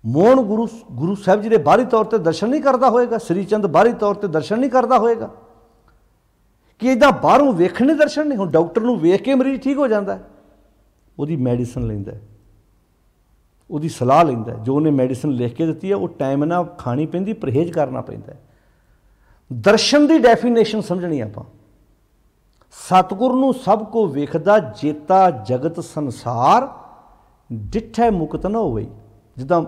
ਮੋਹਨ ਗੁਰੂ ਸਾਹਿਬ ਜੀ ਦੇ ਬਾਹਰੀ ਤੌਰ ਤੇ ਦਰਸ਼ਨ ਨਹੀਂ ਕਰਦਾ ਹੋਏਗਾ, ਸ੍ਰੀ ਚੰਦ ਬਾਹਰੀ ਤੌਰ ਤੇ ਦਰਸ਼ਨ ਨਹੀਂ ਕਰਦਾ ਹੋਏਗਾ ਕਿ ਇੱਦਾਂ ਬਾਹਰੋਂ ਵੇਖਣੇ ਦਰਸ਼ਨ ਨਹੀਂ। ਹੁਣ ਡਾਕਟਰ ਨੂੰ ਵੇਖ ਕੇ ਮਰੀਜ਼ ਠੀਕ ਹੋ ਜਾਂਦਾ, ਉਹਦੀ ਮੈਡੀਸਨ ਲੈਂਦਾ, ਉਹਦੀ ਸਲਾਹ ਲੈਂਦਾ, ਜੋ ਉਹਨੇ ਮੈਡੀਸਨ ਲਿਖ ਕੇ ਦਿੱਤੀ ਹੈ ਉਹ ਟਾਈਮ ਨਾਲ ਖਾਣੀ ਪੈਂਦੀ, ਪਰਹੇਜ਼ ਕਰਨਾ ਪੈਂਦਾ। ਦਰਸ਼ਨ ਦੀ ਡੈਫੀਨੇਸ਼ਨ ਸਮਝਣੀ ਆਪਾਂ। ਸਤਿਗੁਰ ਨੂੰ ਸਭ ਕੋ ਵੇਖਦਾ, ਜੇਤਾ ਜਗਤ ਸੰਸਾਰ, ਡਿਠੈ ਮੁਕਤ ਨਾ ਹੋਵੇ। ਜਿੱਦਾਂ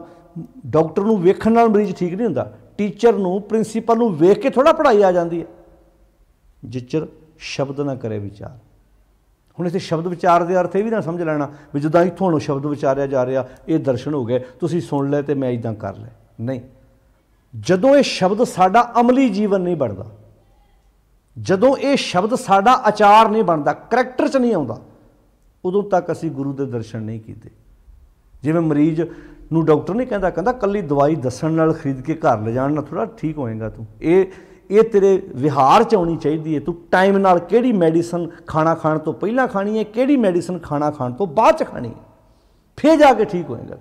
ਡਾਕਟਰ ਨੂੰ ਵੇਖਣ ਨਾਲ ਮਰੀਜ਼ ਠੀਕ ਨਹੀਂ ਹੁੰਦਾ, ਟੀਚਰ ਨੂੰ, ਪ੍ਰਿੰਸੀਪਲ ਨੂੰ ਵੇਖ ਕੇ ਥੋੜ੍ਹਾ ਪੜ੍ਹਾਈ ਆ ਜਾਂਦੀ ਹੈ। ਜਿਚਰ ਸ਼ਬਦ ਨਾ ਕਰੇ ਵਿਚਾਰ। ਹੁਣ ਇੱਥੇ ਸ਼ਬਦ ਵਿਚਾਰ ਦੇ ਅਰਥ ਇਹ ਵੀ ਨਾ ਸਮਝ ਲੈਣਾ ਵੀ ਜਿੱਦਾਂ ਇੱਥੋਂ ਹੁਣ ਸ਼ਬਦ ਵਿਚਾਰਿਆ ਜਾ ਰਿਹਾ, ਇਹ ਦਰਸ਼ਨ ਹੋ ਗਏ, ਤੁਸੀਂ ਸੁਣ ਲਏ ਤੇ ਮੈਂ ਇੱਦਾਂ ਕਰ ਲਿਆ। ਨਹੀਂ, ਜਦੋਂ ਇਹ ਸ਼ਬਦ ਸਾਡਾ ਅਮਲੀ ਜੀਵਨ ਨਹੀਂ ਬਣਦਾ, ਜਦੋਂ ਇਹ ਸ਼ਬਦ ਸਾਡਾ ਆਚਾਰ ਨਹੀਂ ਬਣਦਾ, ਕਰੈਕਟਰ 'ਚ ਨਹੀਂ ਆਉਂਦਾ, ਉਦੋਂ ਤੱਕ ਅਸੀਂ ਗੁਰੂ ਦੇ ਦਰਸ਼ਨ ਨਹੀਂ ਕੀਤੇ। ਜਿਵੇਂ ਮਰੀਜ਼ ਨੂੰ ਡਾਕਟਰ ਨਹੀਂ ਕਹਿੰਦਾ ਕੱਲੀ ਦਵਾਈ ਦੱਸਣ ਨਾਲ ਖਰੀਦ ਕੇ ਘਰ ਲਿਜਾਣ ਨਾਲ ਥੋੜ੍ਹਾ ਠੀਕ ਹੋਏਗਾ ਤੂੰ। ਇਹ ਤੇਰੇ ਵਿਹਾਰ 'ਚ ਆਉਣੀ ਚਾਹੀਦੀ ਹੈ। ਤੂੰ ਟਾਈਮ ਨਾਲ ਕਿਹੜੀ ਮੈਡੀਸਨ ਖਾਣਾ ਖਾਣ ਤੋਂ ਪਹਿਲਾਂ ਖਾਣੀ ਹੈ, ਕਿਹੜੀ ਮੈਡੀਸਨ ਖਾਣਾ ਖਾਣ ਤੋਂ ਬਾਅਦ 'ਚ ਖਾਣੀ ਹੈ, ਫਿਰ ਜਾ ਕੇ ਠੀਕ ਹੋਏਗਾ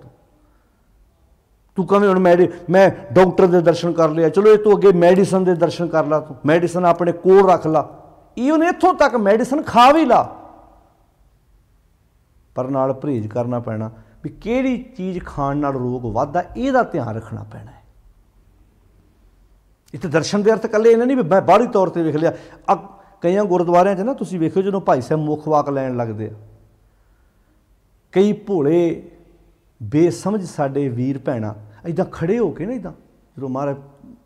ਤੂੰ ਕਵੇਂ ਹੁਣ ਮੈਂ ਡਾਕਟਰ ਦੇ ਦਰਸ਼ਨ ਕਰ ਲਿਆ, ਚਲੋ ਇਹ ਤੋਂ ਅੱਗੇ ਮੈਡੀਸਨ ਦੇ ਦਰਸ਼ਨ ਕਰ ਲਾ, ਤੂੰ ਮੈਡੀਸਨ ਆਪਣੇ ਕੋਲ ਰੱਖ ਲਾ, ਈਵਨ ਇੱਥੋਂ ਤੱਕ ਮੈਡੀਸਨ ਖਾ ਵੀ ਲਾ, ਪਰ ਨਾਲ ਪਰਹੇਜ਼ ਕਰਨਾ ਪੈਣਾ ਵੀ ਕਿਹੜੀ ਚੀਜ਼ ਖਾਣ ਨਾਲ ਰੋਗ ਵੱਧਦਾ, ਇਹਦਾ ਧਿਆਨ ਰੱਖਣਾ ਪੈਣਾ ਹੈ। ਇੱਥੇ ਦਰਸ਼ਨ ਦੇ ਅਰਥ ਇਕੱਲੇ ਇਹਨਾਂ ਨਹੀਂ ਵੀ ਮੈਂ ਬਾਹਰੀ ਤੌਰ ਤੇ ਵੇਖ ਲਿਆ। ਕਈਆਂ ਗੁਰਦੁਆਰਿਆਂ 'ਚ ਨਾ ਤੁਸੀਂ ਵੇਖਿਓ, ਜਦੋਂ ਭਾਈ ਸਾਹਿਬ ਮੁੱਖ ਵਾਕ ਲੈਣ ਲੱਗਦੇ ਆ, ਕਈ ਭੋਲੇ ਬੇਸਮਝ ਸਾਡੇ ਵੀਰ ਭੈਣਾਂ ਇੱਦਾਂ ਖੜੇ ਹੋ ਕੇ ਨਾ, ਇੱਦਾਂ ਜਦੋਂ ਮਹਾਰਾਜ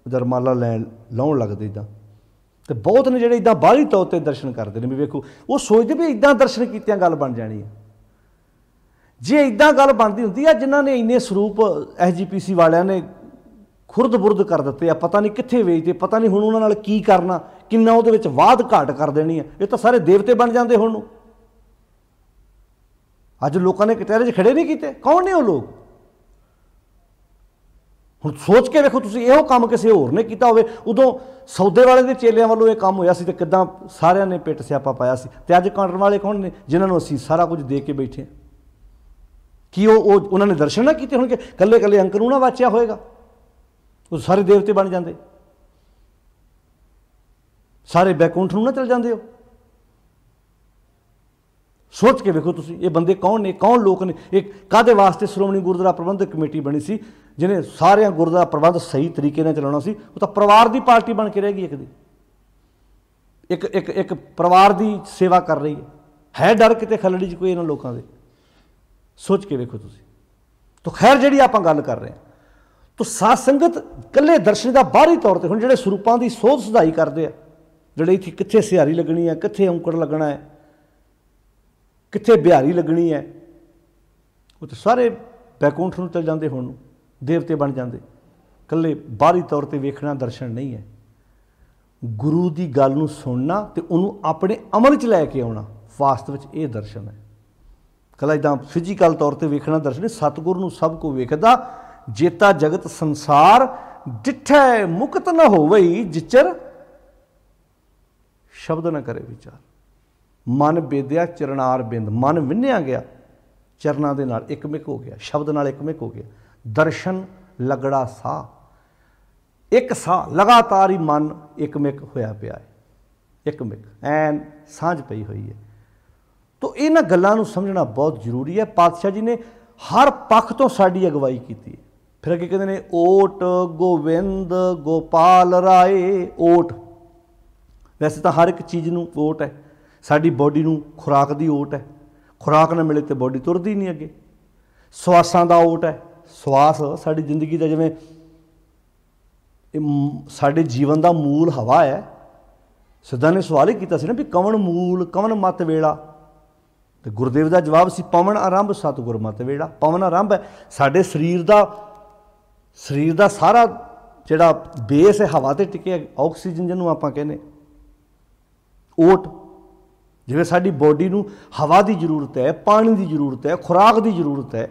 ਜਰਮਾਲਾ ਲਾਉਣ ਲੱਗਦੇ ਇੱਦਾਂ, ਤੇ ਬਹੁਤ ਨੇ ਜਿਹੜੇ ਇੱਦਾਂ ਬਾਹਰੀ ਤੌਰ ਤੇ ਦਰਸ਼ਨ ਕਰਦੇ ਨੇ ਵੀ ਵੇਖੋ, ਉਹ ਸੋਚਦੇ ਵੀ ਇੱਦਾਂ ਦਰਸ਼ਨ ਕੀਤਿਆਂ ਗੱਲ ਬਣ ਜਾਣੀ ਹੈ। ਜੇ ਇੱਦਾਂ ਗੱਲ ਬਣਦੀ ਹੁੰਦੀ ਆ, ਜਿਨ੍ਹਾਂ ਨੇ ਇੰਨੇ ਸਰੂਪ SGPC ਵਾਲਿਆਂ ਨੇ ਖੁਰਦ ਬੁਰਦ ਕਰ ਦਿੱਤੇ ਆ, ਪਤਾ ਨਹੀਂ ਕਿੱਥੇ ਵੇਚਦੇ, ਪਤਾ ਨਹੀਂ ਹੁਣ ਉਹਨਾਂ ਨਾਲ ਕੀ ਕਰਨਾ, ਕਿੰਨਾ ਉਹਦੇ ਵਿੱਚ ਵਾਧ ਘਾਟ ਕਰ ਦੇਣੀ ਹੈ। ਇਹ ਤਾਂ ਸਾਰੇ ਦੇਵਤੇ ਬਣ ਜਾਂਦੇ ਹੁਣ ਨੂੰ। ਅੱਜ ਲੋਕਾਂ ਨੇ ਕਟਹਿਰੇ 'ਚ ਖੜੇ ਨਹੀਂ ਕੀਤੇ, ਕੌਣ ਨੇ ਉਹ ਲੋਕ? ਹੁਣ ਸੋਚ ਕੇ ਵੇਖੋ ਤੁਸੀਂ, ਇਹੋ ਕੰਮ ਕਿਸੇ ਹੋਰ ਨੇ ਕੀਤਾ ਹੋਵੇ, ਉਦੋਂ ਸੌਦੇ ਵਾਲੇ ਦੇ ਚੇਲਿਆਂ ਵੱਲੋਂ ਇਹ ਕੰਮ ਹੋਇਆ ਸੀ ਤੇ ਕਿੱਦਾਂ ਸਾਰਿਆਂ ਨੇ ਪਿੱਟ ਸਿਆਪਾ ਪਾਇਆ ਸੀ। ਤੇ ਅੱਜ ਕਰਨ ਵਾਲੇ ਕੌਣ ਨੇ, ਜਿਨ੍ਹਾਂ ਨੂੰ ਅਸੀਂ ਸਾਰਾ ਕੁਝ ਦੇ ਕੇ ਬੈਠੇ ਹਾਂ? ਕੀ ਉਹਨਾਂ ਨੇ ਦਰਸ਼ਨ ਨਾ ਕੀਤੇ ਹੋਣਗੇ? ਇਕੱਲੇ ਇਕੱਲੇ ਅੰਕ ਨੂੰ ਨਾ ਵਾਚਿਆ ਹੋਏਗਾ, ਉਹ ਸਾਰੇ ਦੇਵਤੇ ਬਣ ਜਾਂਦੇ, ਸਾਰੇ ਬੈਕੁੰਠ ਨੂੰ ਨਾ ਚਲ ਜਾਂਦੇ ਹੋ? ਸੋਚ ਕੇ ਵੇਖੋ ਤੁਸੀਂ, ਇਹ ਬੰਦੇ ਕੌਣ ਨੇ, ਕੌਣ ਲੋਕ ਨੇ? ਇਹ ਕਾਹਦੇ ਵਾਸਤੇ ਸ਼੍ਰੋਮਣੀ ਗੁਰਦੁਆਰਾ ਪ੍ਰਬੰਧਕ ਕਮੇਟੀ ਬਣੀ ਸੀ, ਜਿਹਨੇ ਸਾਰਿਆਂ ਗੁਰਦੁਆਰਾ ਪ੍ਰਬੰਧ ਸਹੀ ਤਰੀਕੇ ਨਾਲ ਚਲਾਉਣਾ ਸੀ? ਉਹ ਤਾਂ ਪਰਿਵਾਰ ਦੀ ਪਾਰਟੀ ਬਣ ਕੇ ਰਹਿ ਗਈ। ਇੱਕ ਪਰਿਵਾਰ ਦੀ ਸੇਵਾ ਕਰ ਰਹੀ ਹੈ ਡਰ ਕਿਤੇ ਖਲੜੀ 'ਚ ਕੋਈ ਇਹਨਾਂ ਲੋਕਾਂ ਦੇ? ਸੋਚ ਕੇ ਵੇਖੋ ਤੁਸੀਂ। ਤਾਂ ਖੈਰ, ਜਿਹੜੀ ਆਪਾਂ ਗੱਲ ਕਰ ਰਹੇ ਹਾਂ, ਤਾਂ ਸਾਧ ਸੰਗਤ ਇਕੱਲੇ ਦਰਸ਼ਨ ਦਾ ਬਾਹਰੀ ਤੌਰ ਤੇ, ਹੁਣ ਜਿਹੜੇ ਸਰੂਪਾਂ ਦੀ ਸੋਧ ਸੁਧਾਈ ਕਰਦੇ ਆ, ਜਿਹੜੇ ਇੱਥੇ ਕਿੱਥੇ ਸਿਹਾਰੀ ਲੱਗਣੀ ਹੈ, ਕਿੱਥੇ ਔਂਕੜ ਲੱਗਣਾ ਹੈ, ਕਿੱਥੇ ਬਿਹਾਰੀ ਲੱਗਣੀ ਹੈ, ਉਹ ਤਾਂ ਸਾਰੇ ਬੈਕੁੰਠ ਨੂੰ ਚਲ ਜਾਂਦੇ, ਹੁਣ ਨੂੰ ਦੇਵਤੇ ਬਣ ਜਾਂਦੇ। ਇਕੱਲੇ ਬਾਹਰੀ ਤੌਰ ਤੇ ਵੇਖਣਾ ਦਰਸ਼ਨ ਨਹੀਂ ਹੈ। ਗੁਰੂ ਦੀ ਗੱਲ ਨੂੰ ਸੁਣਨਾ ਤੇ ਉਹਨੂੰ ਆਪਣੇ ਅਮਲ 'ਚ ਲੈ ਕੇ ਆਉਣਾ, ਵਾਸਤਵ ਵਿੱਚ ਇਹ ਦਰਸ਼ਨ ਹੈ। ਕੱਲਾ ਇੱਦਾਂ ਫਿਜ਼ੀਕਲ ਤੌਰ ਤੇ ਵੇਖਣਾ ਦਰਸ਼ਨ ਨਹੀਂ। ਸਤਿਗੁਰ ਨੂੰ ਸਭ ਕੋ ਵੇਖਦਾ, ਜੇਤਾ ਜਗਤ ਸੰਸਾਰ, ਡਿਠੈ ਮੁਕਤ ਨਾ ਹੋਵਈ, ਜਿਚਰ ਸ਼ਬਦ ਨਾ ਕਰੇ ਵਿਚਾਰ। ਮਨ ਬੇਦਿਆ ਚਰਨਾਰ ਬਿੰਦ, ਮਨ ਵਿੰਨਿਆ ਗਿਆ ਚਰਨਾਂ ਦੇ ਨਾਲ, ਇੱਕਮਿਕ ਹੋ ਗਿਆ, ਸ਼ਬਦ ਨਾਲ ਇੱਕਮਿਕ ਹੋ ਗਿਆ। ਦਰਸ਼ਨ ਲਗੜਾ ਸਾਹ, ਇੱਕ ਸਾਹ ਲਗਾਤਾਰ ਹੀ ਮਨ ਇੱਕਮਿਕ ਹੋਇਆ ਪਿਆ ਹੈ, ਇੱਕਮਿਕ ਐਨ ਸਾਂਝ ਪਈ ਹੋਈ ਹੈ। ਤੋ ਇਹਨਾਂ ਗੱਲਾਂ ਨੂੰ ਸਮਝਣਾ ਬਹੁਤ ਜ਼ਰੂਰੀ ਹੈ। ਪਾਤਸ਼ਾਹ ਜੀ ਨੇ ਹਰ ਪੱਖ ਤੋਂ ਸਾਡੀ ਅਗਵਾਈ ਕੀਤੀ ਹੈ। ਫਿਰ ਅੱਗੇ ਕਹਿੰਦੇ ਨੇ, ਓਟ ਗੋਬਿੰਦ ਗੋਪਾਲ ਰਾਏ। ਓਟ, ਵੈਸੇ ਤਾਂ ਹਰ ਇੱਕ ਚੀਜ਼ ਨੂੰ ਓਟ ਹੈ। ਸਾਡੀ ਬੋਡੀ ਨੂੰ ਖੁਰਾਕ ਦੀ ਓਟ ਹੈ, ਖੁਰਾਕ ਨਾ ਮਿਲੇ ਤਾਂ ਬੋਡੀ ਤੁਰਦੀ ਨਹੀਂ ਅੱਗੇ। ਸਵਾਸਾਂ ਦਾ ਓਟ ਹੈ, ਸਵਾਸ ਸਾਡੀ ਜ਼ਿੰਦਗੀ ਦਾ, ਜਿਵੇਂ ਸਾਡੇ ਜੀਵਨ ਦਾ ਮੂਲ ਹਵਾ ਹੈ। ਸਿੱਧਾ ਨੇ ਸਵਾਲ ਹੀ ਕੀਤਾ ਸੀ ਨਾ ਵੀ ਕਵਣ ਮੂਲ ਕਵਣ ਮਤ ਵੇਲਾ, ਤੇ ਗੁਰਦੇਵ ਦਾ ਜਵਾਬ ਸੀ ਪਵਨ ਆਰੰਭ ਸਤਿਗੁਰ ਮਤ ਵੇੜਾ। ਪਵਨ ਆਰੰਭ ਹੈ, ਸਾਡੇ ਸਰੀਰ ਦਾ ਸਾਰਾ ਜਿਹੜਾ ਬੇਸ ਹੈ ਹਵਾ 'ਤੇ ਟਿਕਿਆ, ਆਕਸੀਜਨ ਜਿਹਨੂੰ ਆਪਾਂ ਕਹਿੰਦੇ, ओट जिवें साडी बॉडी नूं हवा की जरूरत है, पानी की जरूरत है, खुराक की जरूरत है,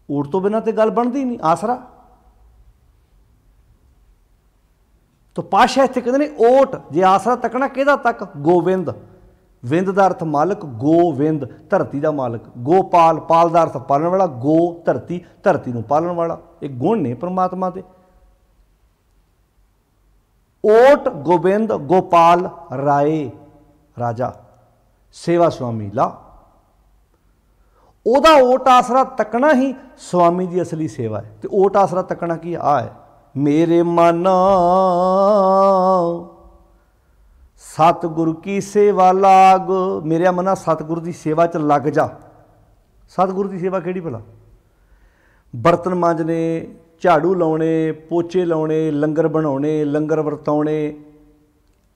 ओट तो बिना तो गल बनती नहीं। आसरा तो पातशाह इत्थे कहंदे ने ओट जे आसरा तकना किहदा तक, गोविंद, विंद का अर्थ मालक, गोविंद धरती का मालक, गोपाल, पाल का अर्थ पालन वाला, गो धरती, धरती नूं पालन वाला, एक गुण ने परमात्मा के। ओट गोबिंद गोपाल राय राजा सेवा स्वामी ला, ओदा ओट आसरा तकना ही स्वामी की असली सेवा है। तो ओट आसरा तकना की आ है, मेरे मन सतगुरु की सेवा लाग, मेरे मना सतगुरु की सेवा च लग जा। सतगुरु की सेवा केड़ी भला? बर्तन मांजने, झाड़ू लाने, पोचे लाने, लंगर बनाने, लंगर वरताने,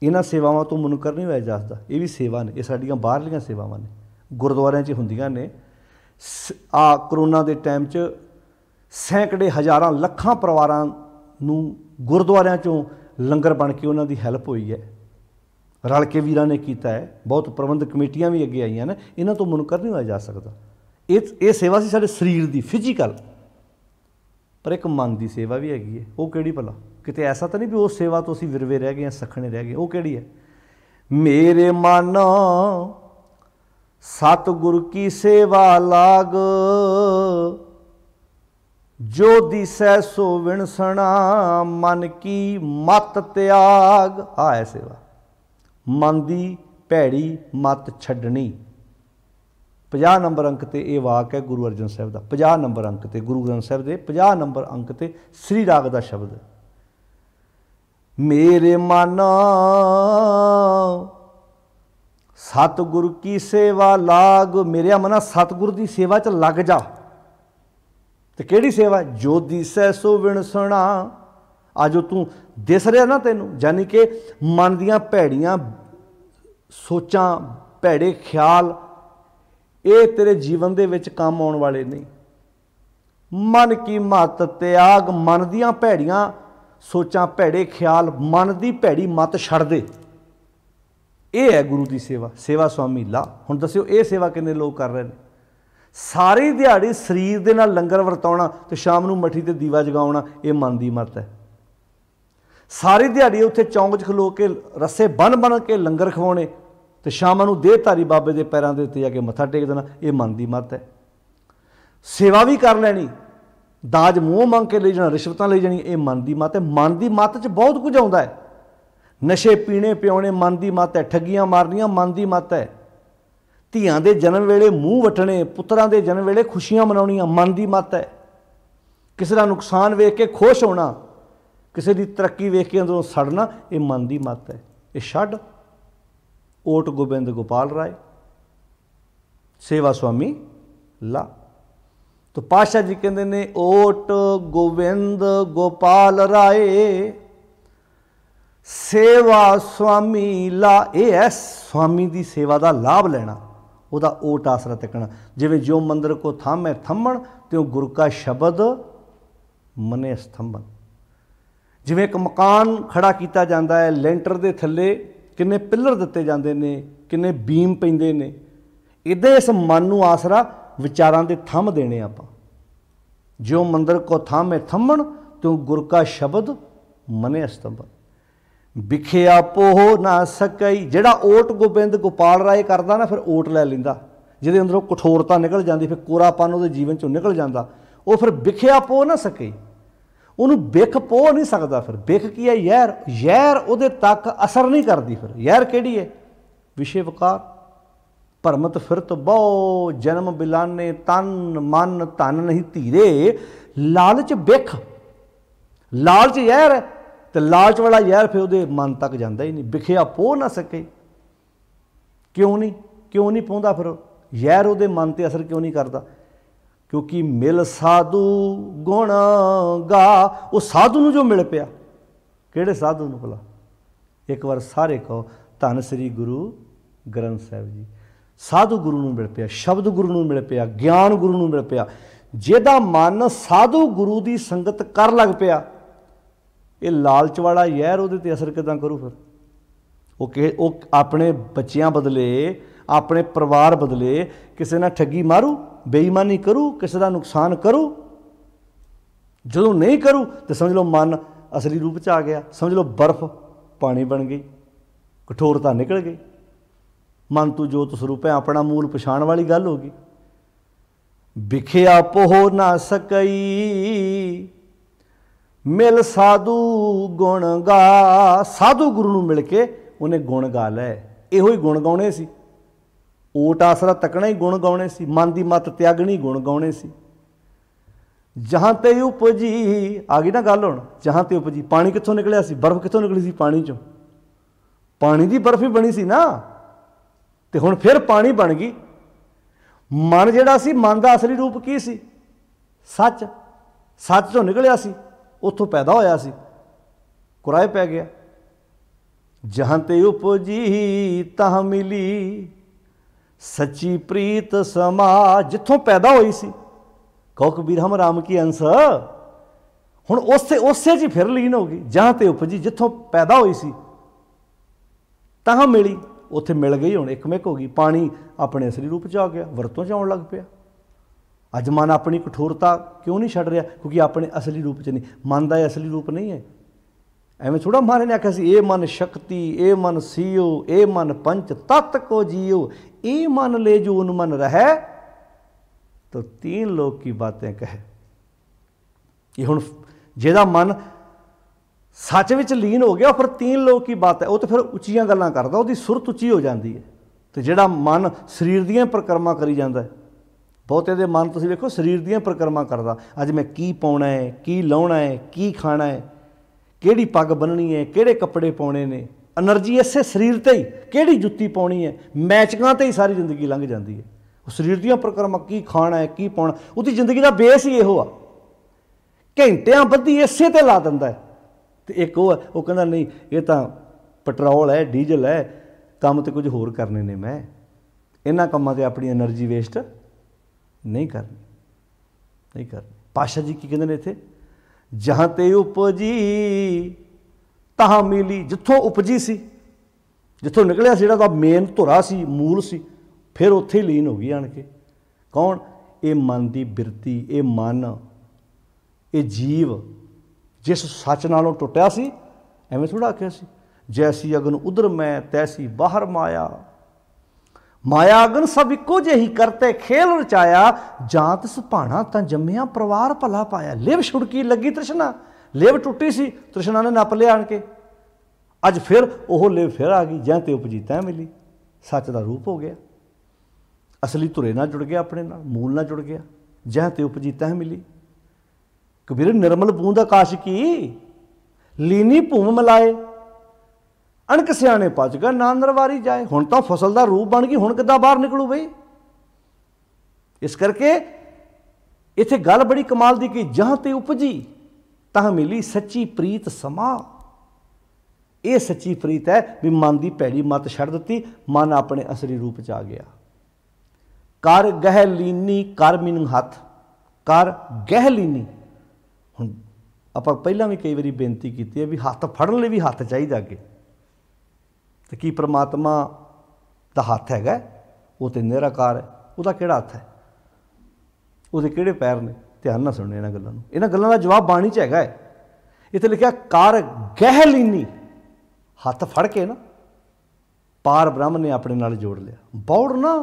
इन्हां सेवावां तो मुनकर नहीं होया जा सकदा। ये भी सेवा ने, ये साडियां बाहरलियां सेवावां ने, गुरुद्वारियां च हुंदियां ने। करोना के टाइम च सैकड़े हज़ारां लखां परिवारां नूं गुरुद्वारियां चों लंगर बन के उन्हां दी हैल्प हुई है, रल के वीरां ने कीता है, बहुत प्रबंध कमेटियां भी अगे आईयां ने। इन्हां तो मुनकर नहीं होया जा सकदा। ये सेवा सी साडे शरीर दी फिजिकल, पर एक मन की सेवा भी हैगी है। वो किहड़ी भला? किते ऐसा तो नहीं भी उस सेवा तो असीं विरवे रह गए, सखणे रह गए। वो किहड़ी है? मेरे मन सतगुरु की सेवा लाग, जो दिसै सो विणसणा, मन की मत त्याग। आ है सेवा, मन की भैड़ी मत छड्डनी। 50 नंबर अंक ते ये वाक है गुरु अर्जन साहब का। 50 नंबर अंक ते गुरु ग्रंथ साहब के 50 नंबर अंक ते श्री राग का शब्द, मेरे मन सतगुरु की सेवा लाग, मेरे मना सतगुरु की सेवा च लग जा। तो केड़ी सेवा? जो दिसै सो विणसणा, आ जो तू दिस रहा ना तैनूं, यानी कि मन दियां भैड़ियां सोचां, भैड़े ख्याल, ये तेरे जीवन दे विच काम आउण वाले नहीं। मन की मत त्याग, मन दियां भैड़ियां सोचां, भैड़े ख्याल, मन की भैड़ी मत छड़ दे। ये है गुरु की सेवा। सेवा स्वामी ला। हुण दस्सिओ ये सेवा किन्ने लोग कर रहे हैं? सारी दिहाड़ी शरीर दे नाल लंगर वरताउणा ते शाम नूं मठी ते दीवा जगाउणा, ये मन की मत है। सारी दिहाड़ी उत्थे चौंक च खलो के रस्से बन बन के लंगर खवाने तो शाम नूं देहधारी बाबे के पैरों के उत्ते जाके मत्था टेक देना, ये मन की मत है। सेवा भी कर लैनी, दाज मूँह मंग के ले जाना, रिश्वतां ले जानी, ये मन की मत है। मन की मत च बहुत कुछ आउंदा है। नशे पीने पियाने मन की मत है, ठगियां मारनियां मन की मत है, ਧੀਆਂ ਦੇ जन्म वेले मूँह वटने, पुत्रां ਦੇ जन्म वेले खुशियां मनाउणियां मन की मत है। किसी का नुकसान वेख के खुश होना, किसी की तरक्की वेख के अंदरों सड़ना, ये मन की मत है। ये छड्ड। ओट गोबिंद गोपाल राय सेवा स्वामी ला। तो पातशाह जी कहते ने ओट गोबिंद गोपाल राय सेवा स्वामी ला। ये है स्वामी की सेवा का लाभ लेना, ਉਹਦਾ ओट आसरा तकना। जिवें जो मंदिर को थामै थम्मण, त्यों गुरु का शब्द मने स्तंभन। जिवें एक मकान खड़ा किया जाता है, लेंटर के थल्ले किन्ने पिलर दिते जाते हैं, किन्ने बीम पैंदे ने, इदां इस मन नूं आसरा विचारां दे थंम देने आपां। जो मंदिर को थामै थम्मण, त्यों गुरु का शब्द मने स्तंभन। विखिया पोह ना सकई। जिहड़ा ओट गोबिंद गोपाल राय करदा ना, फिर ओट लै लैंदा, जिहदे अंदरों कठोरता निकल जाती, फिर कोरापन उहदे जीवन चों निकल जाता। वो फिर विखिया पोह ना सकई, उहनूं बिख पोह नहीं सकदा। फिर बिख की है? यैर। यैर उहदे तक असर नहीं करती। फिर यैर किहड़ी है? विषय विकार। भरमत फिरत बहु जन्म बिलाने, तन मन धन नहीं धीरे। लालच बिख, लालच यैर है, तो लालच वाला यैर फिर उहदे मन तक जाता ही नहीं। विखिया पोह ना सके। क्यों नहीं? क्यों नहीं पहुँचता? फिर यैर उहदे मन ते असर क्यों नहीं करता? क्योंकि मिल साधु गुण गा। वो साधु नूं जो मिल पिया, किहड़े साधु नूं भला? एक बार सारे कहो धन श्री गुरु ग्रंथ साहिब जी। साधु गुरु नूं मिल पिया, शब्द गुरु नूं मिल पिया, ज्ञान गुरु नूं मिल पिया। जिहदा मन साधु गुरु की संगत कर लग पिया, ये लालच वाला यैर उहदे ते असर किदां करू? फिर वो अपने बच्चियां बदले, अपने परिवार बदले किसी नाल ठगी मारू, बेईमानी करू, किसी का नुकसान करू। जो नहीं करू तो समझ लो मन असली रूप च आ गया, समझ लो बर्फ पानी बन गई, कठोरता निकल गई। मन तू जोत स्वरूप है, अपना मूल पछाण वाली गल होगी। विखिया पोह ना सकई, मिल साधु गुण गा। साधु गुरु नूं मिल के उन्हें गुण गा लै। इहो ही गुण गाने सी, ओट आसरा तकना ही गुण गाने सी, मन की मत त्यागनी गुण गाने सी। जहां ते उपजी, आ गई ना गल हुण, जहां ते उपजी। पानी कित्थों निकलिया सी? बर्फ कित्थों निकली सी? पानी चों। पानी की बर्फ ही बनी सी ना, ते हुण फिर पानी बन गई। मन जिहड़ा सी, मन का असली रूप की सी? सच। सच चों निकलिया सी, उत्थों पैदा होया सी, कुराए पै गया। जहां ते उपजी तहां मिली, सच्ची प्रीत समा। जिथों पैदा होई सी, कहो कबीर हम राम की अंश, हुण उसे च फिर लीन हो गई। जहां ते उपजी, जिथों पैदा हुई सी, तहां मिली, उत्थे मिल गई। हुण एकमिक हो गई। पानी अपने असली रूप च आ गया, वरतों च आउण लग पिया। अज मन अपनी कठोरता क्यों नहीं छड्ड रहा? क्योंकि अपने असली रूप च नहीं। मन का असली रूप नहीं है। एवें थोड़ा महाराज ने आख्या सी, ए मन शक्ति, ए मन सीओ, ए मन पंच तत्त को जियो, ए मन ले जो उन मन रहे, तो तीन लोग की बातें कहे। कि हुण जिहदा मन सच विच लीन हो गया, फिर तीन लोग की बात है। वो तो फिर उच्चियां गल्लां करदा, उसदी सुरत उच्ची हो जाती है। तो जिहड़ा मन शरीर दीयां परिक्रमा करी जांदा है, बहुते दे मन तुसीं वेखो शरीर दीयां परिक्रमा करदा। अज मैं की पाउणा है, की लाउणा है, की खाना है, किहड़ी पग बन्ननी है, किहड़े कपड़े पाउणे ने, एनर्जी इसे शरीर ते ही, किहड़ी जुत्ती पाउणी है, मैचिंगां ते ही सारी जिंदगी लंघ जाती है। शरीर दीयां परिक्रमा, की खाना है, की पाउणा, उसदी जिंदगी का बेस ही इहो आ। घंटियां बद्धी इसे ते ला दिंदा है। तो एक वो कहता नहीं, ये तो पेट्रोल है, डीजल है, काम तो कुछ होर करने ने, मैं इन्हां कामां ते अपनी एनर्जी वेस्ट नहीं करनी, नहीं करनी। पातशाह जी की कहते हैं इत्थे, जहां ते उपजी तहां मिली। जिथों उपजी सी, जिथों निकलिया सी, जिहड़ा मेन धुरा सी, मूल सी, फिर उत्थे ही लीन हो गई आण के। कौन? ये मन की बिरती, ये मन, ये जीव जिस सच नालों टुटिया सी। एवें थोड़ा आख्या सी, जैसी अगन उधर मैं, तैसी बाहर माया। माया अगन सब इको जेही करते खेल रचाया, जात सुभाना तां जम्मिया परिवार भला पाया। लिव छुड़की लगी तृष्णा, लिव टुटी सी, तृष्णा ने नप लिया आण के। अज फिर वो लिव फिर आ गई। जहां ते उपजी तैं मिली, सच का रूप हो गया, असली धुरे नाल जुड़ गया, अपने नाल मूल नाल जुड़ गया। जहां ते उपजी तैं मिली। कबीर निर्मल बूंद आकाश की, लीनी भूम मिलाए, अणक सियाने पच गए, ना नरवारी जाए। हुण तां फसल का रूप बन गई, हुण किद्दां बाहर निकलू बई? इस करके इत्थे गल बड़ी कमाल दी कि जहां ते उपजी तां मिली, सच्ची प्रीत समा। ये सच्ची प्रीत है भी मन की भैड़ी मत छड्ड दित्ती, मन अपने असली रूप च आ गया। कर गह लीनी, कर मीनिंग हथ, कर गह लीनी। हुण आपां पहलां भी कई बारी बेनती की है भी हत्थ फड़न लई भी हत्थ चाहिए अगे। तो की परमात्मा का हत्थ हैगा? वो तो निराकार है, उसका किहड़ा हत्थ है, उसके किहड़े पैर ने? ध्यान ना सुणो इन्हां गल्लां नूं, इन्हां गल्लां दा जवाब बाणी च हैगा। इत्थे लिखिआ कर गह लीनी, हत्थ फड़ के ना पार ब्रह्म ने अपने नाल जोड़ लिया। बौड़ ना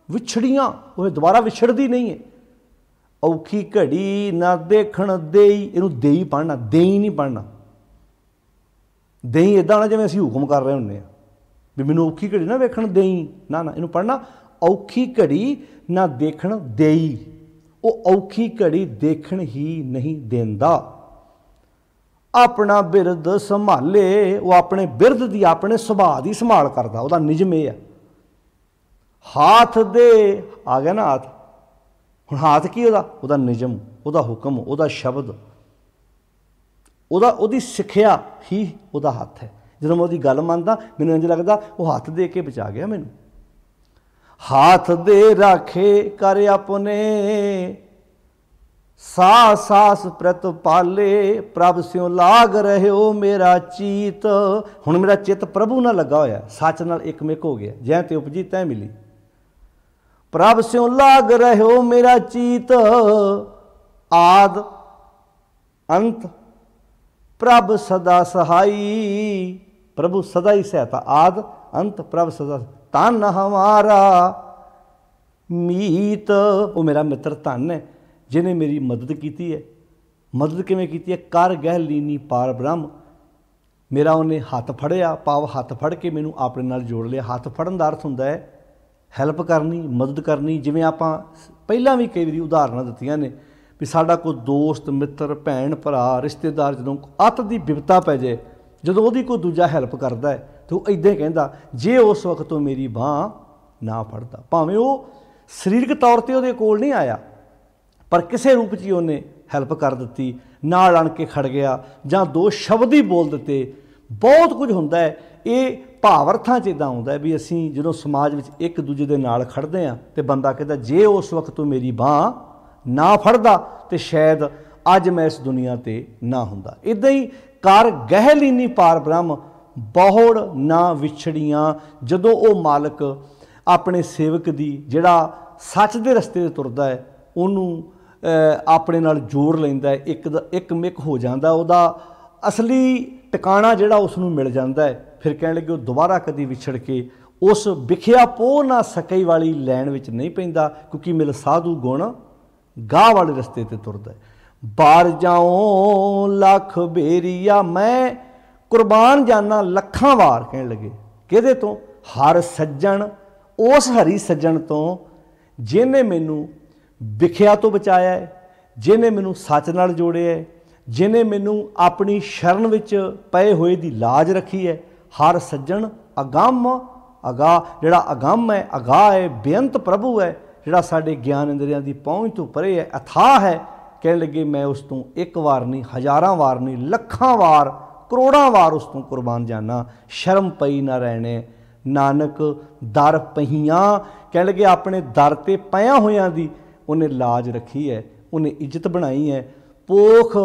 विछड़ियां, वो दोबारा विछड़दी नहीं है। औखी घड़ी ना देखण देई, इनू देई पढ़ना, देई नहीं पढ़ना। देई इदां होना जिवें असीं हुकम कर रहे हुंदे आ भी मैनूं औखी घड़ी ना वेखण देई, ना ना, इनू पढ़ना औखी घड़ी ना देखण देई। वो औखी घड़ी देखण ही नहीं देंदा, अपना बिरद संभाले। वो अपने बिरद की, अपने सुभाਅ की संभाल करदा, उसदा निजम यह है। हाथ दे आ गया ना हाथ, हुण हाथ की ਉਹਦਾ निजम, ਉਹਦਾ हुक्म, ਉਹਦਾ शब्द, ਉਹਦੀ सिक्ख्या ही ਉਹਦਾ हथ है। ਜਦੋਂ मैं ਉਹਦੀ गल ਮੰਨਦਾ ਮੈਨੂੰ इंज लगता वो हथ दे के बचा गया मैनू। हाथ दे राखे कर अपने, ਸਾਸ ਸਾਸ ਪ੍ਰਤ ਪਾਲੇ ਪ੍ਰਭ ਸਿਉ ਲਾਗ ਰਹਿਓ ਮੇਰਾ ਚੀਤ। ਹੁਣ ਮੇਰਾ ਚਿੱਤ ਪ੍ਰਭੂ ਨਾਲ ਲੱਗਾ ਹੋਇਆ, ਸੱਚ ਨਾਲ ਇਕਮਿਕ ਹੋ ਗਿਆ। ਜੈ ਤੇ ਉਪਜੀ ਤੈ ਮਿਲੀ। ਪ੍ਰਭ ਸਿਉ ਲਾਗ ਰਹਿਓ ਮੇਰਾ ਚੀਤ। ਆਦ ਅੰਤ ਪ੍ਰਭ ਸਦਾ ਸਹਾਈ। ਪ੍ਰਭੂ ਸਦਾ ਹੀ ਸਹਾਇਤਾ। ਆਦ ਅੰਤ ਪ੍ਰਭ ਸਦਾ। ਧਨ ਹਮਾਰਾ ਮੀਤ। ਉਹ ਮੇਰਾ ਮਿੱਤਰ ਧਨ ਹੈ ਜਿਹਨੇ ਮੇਰੀ ਮਦਦ ਕੀਤੀ ਹੈ। ਮਦਦ ਕਿਵੇਂ ਕੀਤੀ ਹੈ? ਕਰ ਗਹਿ ਲੀਨੀ ਪਾਰ ਬ੍ਰਹਮ। ਮੇਰਾ ਉਹਨੇ ਹੱਥ ਫੜਿਆ, ਭਾਵ ਹੱਥ ਫੜ ਕੇ ਮੈਨੂੰ ਆਪਣੇ ਨਾਲ ਜੋੜ ਲਿਆ। ਹੱਥ ਫੜਨ ਦਾ ਅਰਥ ਹੁੰਦਾ ਹੈ ਹੈਲਪ ਕਰਨੀ, ਮਦਦ ਕਰਨੀ। ਜਿਵੇਂ ਆਪਾਂ ਪਹਿਲਾਂ ਵੀ ਕਈ ਵਾਰੀ ਉਦਾਹਰਨਾਂ ਦਿੱਤੀਆਂ ਨੇ ਵੀ ਸਾਡਾ ਕੋਈ ਦੋਸਤ ਮਿੱਤਰ ਭੈਣ ਭਰਾ ਰਿਸ਼ਤੇਦਾਰ ਜਦੋਂ ਅੱਤ ਦੀ ਬਿਪਤਾ ਪੈ ਜਾਏ, ਜਦੋਂ ਉਹਦੀ ਕੋਈ ਦੂਜਾ ਹੈਲਪ ਕਰਦਾ ਹੈ ਤਾਂ ਉਹ ਇੱਦਾਂ ਹੀ ਕਹਿੰਦਾ, ਜੇ ਉਸ ਵਕਤ ਤੋਂ ਮੇਰੀ ਬਾਂਹ ਨਾ ਫੜਦਾ। ਭਾਵੇਂ ਉਹ ਸਰੀਰਕ ਤੌਰ 'ਤੇ ਉਹਦੇ ਕੋਲ ਨਹੀਂ ਆਇਆ, ਪਰ ਕਿਸੇ ਰੂਪ 'ਚ ਹੀ ਉਹਨੇ ਹੈਲਪ ਕਰ ਦਿੱਤੀ, ਨਾਲ ਆਣ ਕੇ ਖੜ ਗਿਆ ਜਾਂ ਦੋ ਸ਼ਬਦ ਹੀ ਬੋਲ ਦਿੱਤੇ। ਬਹੁਤ ਕੁਝ ਹੁੰਦਾ ਹੈ। ਇਹ ਭਾਵ ਅਰਥਾਂ 'ਚ ਇੱਦਾਂ ਆਉਂਦਾ ਵੀ ਅਸੀਂ ਜਦੋਂ ਸਮਾਜ ਵਿੱਚ ਇੱਕ ਦੂਜੇ ਦੇ ਨਾਲ ਖੜ੍ਹਦੇ ਹਾਂ ਅਤੇ ਬੰਦਾ ਕਹਿੰਦਾ ਜੇ ਉਸ ਵਕਤ ਤੋਂ ਮੇਰੀ ਬਾਂਹ ਨਾ ਫੜਦਾ ਤਾਂ ਸ਼ਾਇਦ ਅੱਜ ਮੈਂ ਇਸ ਦੁਨੀਆ 'ਤੇ ਨਾ ਹੁੰਦਾ। ਇੱਦਾਂ ਹੀ ਕਰ ਗਹਿ ਲੀਨੀ ਪਾਰ ਬ੍ਰਹਮ ਬਹੁੜ ਨਾ ਵਿਛੜੀਆਂ। ਜਦੋਂ ਉਹ ਮਾਲਕ ਆਪਣੇ ਸੇਵਕ ਦੀ ਜਿਹੜਾ ਸੱਚ ਦੇ ਰਸਤੇ 'ਤੇ ਤੁਰਦਾ ਹੈ ਉਹਨੂੰ ਆਪਣੇ ਨਾਲ ਜੋੜ ਲੈਂਦਾ ਹੈ, ਇੱਕ ਮਿਕ ਹੋ ਜਾਂਦਾ, ਉਹਦਾ ਅਸਲੀ ਟਿਕਾਣਾ ਜਿਹੜਾ ਉਸ ਨੂੰ ਮਿਲ ਜਾਂਦਾ ਹੈ। ਫਿਰ ਕਹਿਣ ਲੱਗੇ ਉਹ ਦੁਬਾਰਾ ਕਦੀ ਵਿਛੜ ਕੇ ਉਸ ਵਿਖਿਆ ਪੋਹ ਨਾ ਸਕਈ ਵਾਲੀ ਲੈਣ ਵਿੱਚ ਨਹੀਂ ਪੈਂਦਾ, ਕਿਉਂਕਿ ਮਿਲ ਸਾਧੂ ਗੁਣ ਗਾਹ ਵਾਲੇ ਰਸਤੇ 'ਤੇ ਤੁਰਦਾ ਹੈ। ਬਾਰ ਜਾਉ ਲੱਖ ਬੇਰੀਆ ਮੈਂ ਕੁਰਬਾਨ ਜਾਨਾ ਲੱਖਾਂ ਵਾਰ। ਕਹਿਣ ਲੱਗੇ ਕਿਹਦੇ ਤੋਂ? ਹਰ ਸੱਜਣ, ਉਸ ਹਰੀ ਸੱਜਣ ਤੋਂ ਜਿਹਨੇ ਮੈਨੂੰ ਵਿਖਿਆ ਤੋਂ ਬਚਾਇਆ ਹੈ, ਜਿਹਨੇ ਮੈਨੂੰ ਸੱਚ ਨਾਲ ਜੋੜਿਆ ਹੈ, ਜਿਹਨੇ ਮੈਨੂੰ ਆਪਣੀ ਸ਼ਰਨ ਵਿੱਚ ਪਏ ਹੋਏ ਦੀ ਲਾਜ ਰੱਖੀ ਹੈ। ਹਰ ਸੱਜਣ ਅਗੰਮ ਅਗਾਹ, ਜਿਹੜਾ ਅਗੰਮ ਹੈ, ਅਗਾਹ ਹੈ, ਬੇਅੰਤ ਪ੍ਰਭੂ ਹੈ, ਜਿਹੜਾ ਸਾਡੇ ਗਿਆਨ ਇੰਦਰੀਆਂ ਦੀ ਪਹੁੰਚ ਤੋਂ ਪਰੇ ਹੈ, ਅਥਾਹ ਹੈ। ਕਹਿਣ ਲੱਗੇ ਮੈਂ ਉਸ ਤੋਂ ਇੱਕ ਵਾਰ ਨਹੀਂ, ਹਜ਼ਾਰਾਂ ਵਾਰ ਨਹੀਂ, ਲੱਖਾਂ ਵਾਰ, ਕਰੋੜਾਂ ਵਾਰ ਉਸ ਤੋਂ ਕੁਰਬਾਨ ਜਾਨਾ। ਸ਼ਰਮ ਪਈ ਨਾ ਰਹਿਣੇ ਨਾਨਕ ਦਰ ਪਹੀਆਂ। ਕਹਿਣ ਲੱਗੇ ਆਪਣੇ ਦਰ 'ਤੇ ਪਿਆਂ ਹੋਇਆਂ ਦੀ ਉਹਨੇ ਲਾਜ ਰੱਖੀ ਹੈ, ਉਹਨੇ ਇੱਜ਼ਤ ਬਣਾਈ ਹੈ। ਪੋਖ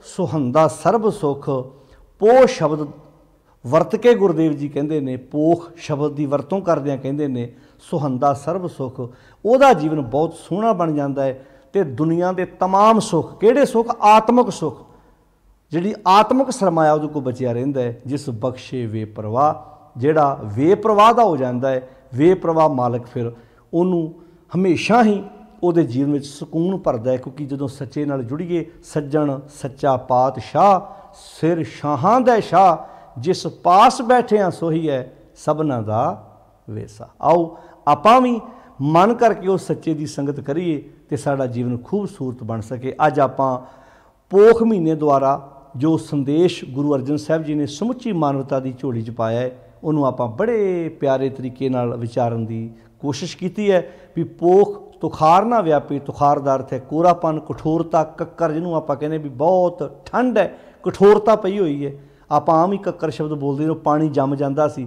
ਸੁਹੰਦਾ ਸਰਬ ਸੁਖ। ਪੋਹ ਸ਼ਬਦ ਵਰਤ ਕੇ ਗੁਰਦੇਵ ਜੀ ਕਹਿੰਦੇ ਨੇ, ਪੋਖ ਸ਼ਬਦ ਦੀ ਵਰਤੋਂ ਕਰਦਿਆਂ ਕਹਿੰਦੇ ਨੇ ਸੁਹੰਦਾ ਸਰਬ ਸੁਖ। ਉਹਦਾ ਜੀਵਨ ਬਹੁਤ ਸੋਹਣਾ ਬਣ ਜਾਂਦਾ ਹੈ ਅਤੇ ਦੁਨੀਆ ਦੇ ਤਮਾਮ ਸੁੱਖ, ਕਿਹੜੇ ਸੁੱਖ? ਆਤਮਿਕ ਸੁੱਖ, ਜਿਹੜੀ ਆਤਮਿਕ ਸਰਮਾਇਆ ਉਹਦੇ ਕੋਲ ਬਚਿਆ ਰਹਿੰਦਾ ਹੈ। ਜਿਸ ਬਖਸ਼ੇ ਬੇਪਰਵਾਹ, ਜਿਹੜਾ ਬੇਪਰਵਾਹ ਦਾ ਹੋ ਜਾਂਦਾ ਹੈ, ਬੇਪਰਵਾਹ ਮਾਲਕ ਫਿਰ ਉਹਨੂੰ ਹਮੇਸ਼ਾ ਹੀ ਉਹਦੇ ਜੀਵਨ ਵਿੱਚ ਸਕੂਨ ਭਰਦਾ ਹੈ। ਕਿਉਂਕਿ ਜਦੋਂ ਸੱਚੇ ਨਾਲ ਜੁੜੀਏ, ਸੱਜਣ ਸੱਚਾ ਪਾਤਸ਼ਾਹ ਸਿਰ ਸ਼ਾਹਾਂ ਦਾ ਸ਼ਾਹ, ਜਿਸ ਪਾਸ ਬੈਠਿਆਂ ਸੋਹੀ ਹੈ ਸਭਨਾਂ ਦਾ ਵੇਸਾ। ਆਓ ਆਪਾਂ ਵੀ ਮਨ ਕਰਕੇ ਉਸ ਸੱਚੇ ਦੀ ਸੰਗਤ ਕਰੀਏ ਅਤੇ ਸਾਡਾ ਜੀਵਨ ਖੂਬਸੂਰਤ ਬਣ ਸਕੇ। ਅੱਜ ਆਪਾਂ ਪੋਖ ਮਹੀਨੇ ਦੁਆਰਾ ਜੋ ਸੰਦੇਸ਼ ਗੁਰੂ ਅਰਜਨ ਸਾਹਿਬ ਜੀ ਨੇ ਸਮੁੱਚੀ ਮਾਨਵਤਾ ਦੀ ਝੋਲੀ 'ਚ ਪਾਇਆ ਹੈ, ਉਹਨੂੰ ਆਪਾਂ ਬੜੇ ਪਿਆਰੇ ਤਰੀਕੇ ਨਾਲ ਵਿਚਾਰਨ ਦੀ ਕੋਸ਼ਿਸ਼ ਕੀਤੀ ਹੈ। ਵੀ ਪੋਖ ਤੁਖਾਰ ਨਾ ਵਿਆਪੀ। ਤੁਖਾਰ ਦਾ ਅਰਥ ਹੈ ਕੋਰਾਪਨ, ਕਠੋਰਤਾ। ਕੱਕਰ ਜਿਹਨੂੰ ਆਪਾਂ ਕਹਿੰਦੇ ਵੀ ਬਹੁਤ ਠੰਡ ਹੈ, ਕਠੋਰਤਾ ਪਈ ਹੋਈ ਹੈ। ਆਪਾਂ ਆਮ ਹੀ ਕੱਕਰ ਸ਼ਬਦ ਬੋਲਦੇ ਜਦੋਂ ਪਾਣੀ ਜੰਮ ਜਾਂਦਾ ਸੀ,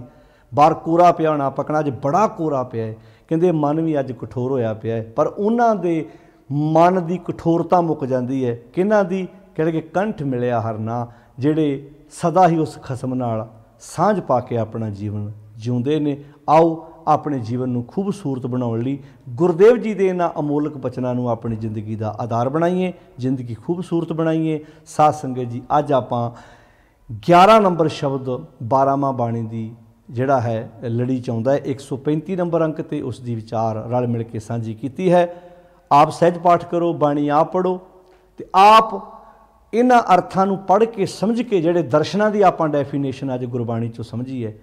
ਬਾਹਰ ਕੋਰਾ ਪਿਆ ਹੋਣਾ, ਪਕਣਾ ਅੱਜ ਬੜਾ ਕੋਰਾ ਪਿਆ ਹੈ। ਕਹਿੰਦੇ ਮਨ ਵੀ ਅੱਜ ਕਠੋਰ ਹੋਇਆ ਪਿਆ ਹੈ। ਪਰ ਉਹਨਾਂ ਦੇ ਮਨ ਦੀ ਕਠੋਰਤਾ ਮੁੱਕ ਜਾਂਦੀ ਹੈ। ਕਿਹਨਾਂ ਦੀ? ਕਹਿੰਦੇ ਕਿ ਕੰਠ ਮਿਲਿਆ ਹਰਨਾ, ਜਿਹੜੇ ਸਦਾ ਹੀ ਉਸ ਖਸਮ ਨਾਲ ਸਾਂਝ ਪਾ ਕੇ ਆਪਣਾ ਜੀਵਨ ਜਿਉਂਦੇ ਨੇ। ਆਓ ਆਪਣੇ ਜੀਵਨ ਨੂੰ ਖੂਬਸੂਰਤ ਬਣਾਉਣ ਲਈ ਗੁਰਦੇਵ ਜੀ ਦੇ ਇਹਨਾਂ ਅਮੋਲਕ ਬਚਨਾਂ ਨੂੰ ਆਪਣੀ ਜ਼ਿੰਦਗੀ ਦਾ ਆਧਾਰ ਬਣਾਈਏ, ਜ਼ਿੰਦਗੀ ਖੂਬਸੂਰਤ ਬਣਾਈਏ। ਸਾਧ ਸੰਗਤ ਜੀ, ਅੱਜ ਆਪਾਂ 11 ਨੰਬਰ ਸ਼ਬਦ 12ਵਾਂ ਬਾਣੀ ਦੀ ਜਿਹੜਾ ਹੈ ਲੜੀ 'ਚ ਆਉਂਦਾ ਹੈ, 135 ਨੰਬਰ ਅੰਕ 'ਤੇ ਉਸ ਦੀ ਵਿਚਾਰ ਰਲ ਮਿਲ ਕੇ ਸਾਂਝੀ ਕੀਤੀ ਹੈ। ਆਪ ਸਹਿਜ ਪਾਠ ਕਰੋ, ਬਾਣੀ ਆਪ ਪੜ੍ਹੋ ਅਤੇ ਆਪ ਇਹਨਾਂ ਅਰਥਾਂ ਨੂੰ ਪੜ੍ਹ ਕੇ ਸਮਝ ਕੇ, ਜਿਹੜੇ ਦਰਸ਼ਨਾਂ ਦੀ ਆਪਾਂ ਡੈਫੀਨੇਸ਼ਨ ਅੱਜ ਗੁਰਬਾਣੀ 'ਚੋਂ ਸਮਝੀ ਹੈ,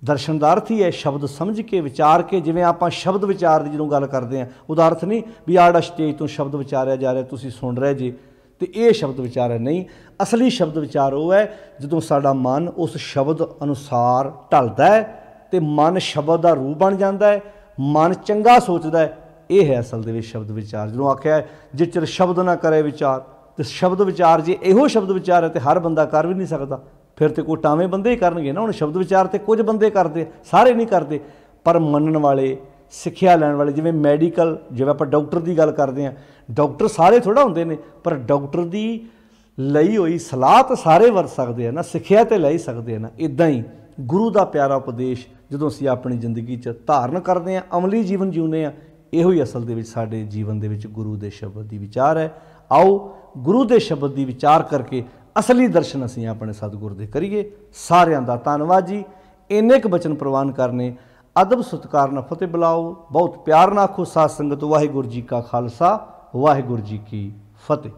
ਦਰਸ਼ਨ ਦਾ ਅਰਥ ਹੀ ਹੈ ਸ਼ਬਦ ਸਮਝ ਕੇ ਵਿਚਾਰ ਕੇ। ਜਿਵੇਂ ਆਪਾਂ ਸ਼ਬਦ ਵਿਚਾਰ ਦੀ ਜਦੋਂ ਗੱਲ ਕਰਦੇ ਹਾਂ, ਉਹਦਾ ਅਰਥ ਨਹੀਂ ਵੀ ਆੜਾ ਸਟੇਜ ਤੋਂ ਸ਼ਬਦ ਵਿਚਾਰਿਆ ਜਾ ਰਿਹਾ ਤੁਸੀਂ ਸੁਣ ਰਹੇ ਜੇ ਅਤੇ ਇਹ ਸ਼ਬਦ ਵਿਚਾਰ ਹੈ, ਨਹੀਂ। ਅਸਲੀ ਸ਼ਬਦ ਵਿਚਾਰ ਉਹ ਹੈ ਜਦੋਂ ਸਾਡਾ ਮਨ ਉਸ ਸ਼ਬਦ ਅਨੁਸਾਰ ਢਲਦਾ ਹੈ ਅਤੇ ਮਨ ਸ਼ਬਦ ਦਾ ਰੂਪ ਬਣ ਜਾਂਦਾ ਹੈ, ਮਨ ਚੰਗਾ ਸੋਚਦਾ ਹੈ। ਇਹ ਹੈ ਅਸਲ ਦੇ ਵਿੱਚ ਸ਼ਬਦ ਵਿਚਾਰ। ਜਦੋਂ ਆਖਿਆ ਜੇ ਚਿਰ ਸ਼ਬਦ ਨਾ ਕਰੇ ਵਿਚਾਰ, ਅਤੇ ਸ਼ਬਦ ਵਿਚਾਰ ਜੇ ਇਹੋ ਸ਼ਬਦ ਵਿਚਾਰ ਹੈ ਤਾਂ ਹਰ ਬੰਦਾ ਕਰ ਵੀ ਨਹੀਂ ਸਕਦਾ। ਫਿਰ ਤਾਂ ਕੋਈ ਬੰਦੇ ਹੀ ਕਰਨਗੇ ਨਾ। ਹੁਣ ਸ਼ਬਦ ਵਿਚਾਰ ਤੇ ਕੁਝ ਬੰਦੇ ਕਰਦੇ, ਸਾਰੇ ਨਹੀਂ ਕਰਦੇ। ਪਰ ਮੰਨਣ ਵਾਲੇ ਸਿੱਖਿਆ ਲੈਣ ਵਾਲੇ, ਜਿਵੇਂ ਮੈਡੀਕਲ, ਜਿਵੇਂ ਆਪਾਂ ਡਾਕਟਰ ਦੀ ਗੱਲ ਕਰਦੇ ਹਾਂ, ਡਾਕਟਰ ਸਾਰੇ ਥੋੜ੍ਹਾ ਹੁੰਦੇ ਨੇ, ਪਰ ਡਾਕਟਰ ਦੀ ਲਈ ਹੋਈ ਸਲਾਹ ਤਾਂ ਸਾਰੇ ਵਰਤ ਸਕਦੇ ਆ ਨਾ, ਸਿੱਖਿਆ ਤੇ ਲੈ ਹੀ ਸਕਦੇ ਆ ਨਾ। ਇੱਦਾਂ ਹੀ ਗੁਰੂ ਦਾ ਪਿਆਰਾ ਉਪਦੇਸ਼ ਜਦੋਂ ਅਸੀਂ ਆਪਣੀ ਜ਼ਿੰਦਗੀ 'ਚ ਧਾਰਨ ਕਰਦੇ ਹਾਂ, ਅਮਲੀ ਜੀਵਨ ਜਿਉਂਦੇ ਹਾਂ, ਇਹੋ ਹੀ ਅਸਲ ਦੇ ਵਿੱਚ ਸਾਡੇ ਜੀਵਨ ਦੇ ਵਿੱਚ ਗੁਰੂ ਦੇ ਸ਼ਬਦ ਦੀ ਵਿਚਾਰ ਹੈ। ਆਓ ਗੁਰੂ ਦੇ ਸ਼ਬਦ ਦੀ ਵਿਚਾਰ ਕਰਕੇ ਅਸਲੀ ਦਰਸ਼ਨ ਅਸੀਂ ਆਪਣੇ ਸਤਿਗੁਰ ਦੇ ਕਰੀਏ। ਸਾਰਿਆਂ ਦਾ ਧੰਨਵਾਦ ਜੀ। ਇੰਨੇ ਕੁ ਬਚਨ ਪ੍ਰਵਾਨ ਕਰਨੇ। ਅਦਬ ਸਤਿਕਾਰ ਨਾਲ ਫਤਿਹ ਬੁਲਾਓ, ਬਹੁਤ ਪਿਆਰ ਨਾਲ ਆਖੋ ਸਾਧ ਸੰਗਤ। ਵਾਹਿਗੁਰੂ ਜੀ ਕਾ ਖਾਲਸਾ, ਵਾਹਿਗੁਰੂ ਜੀ ਕੀ ਫਤਿਹ।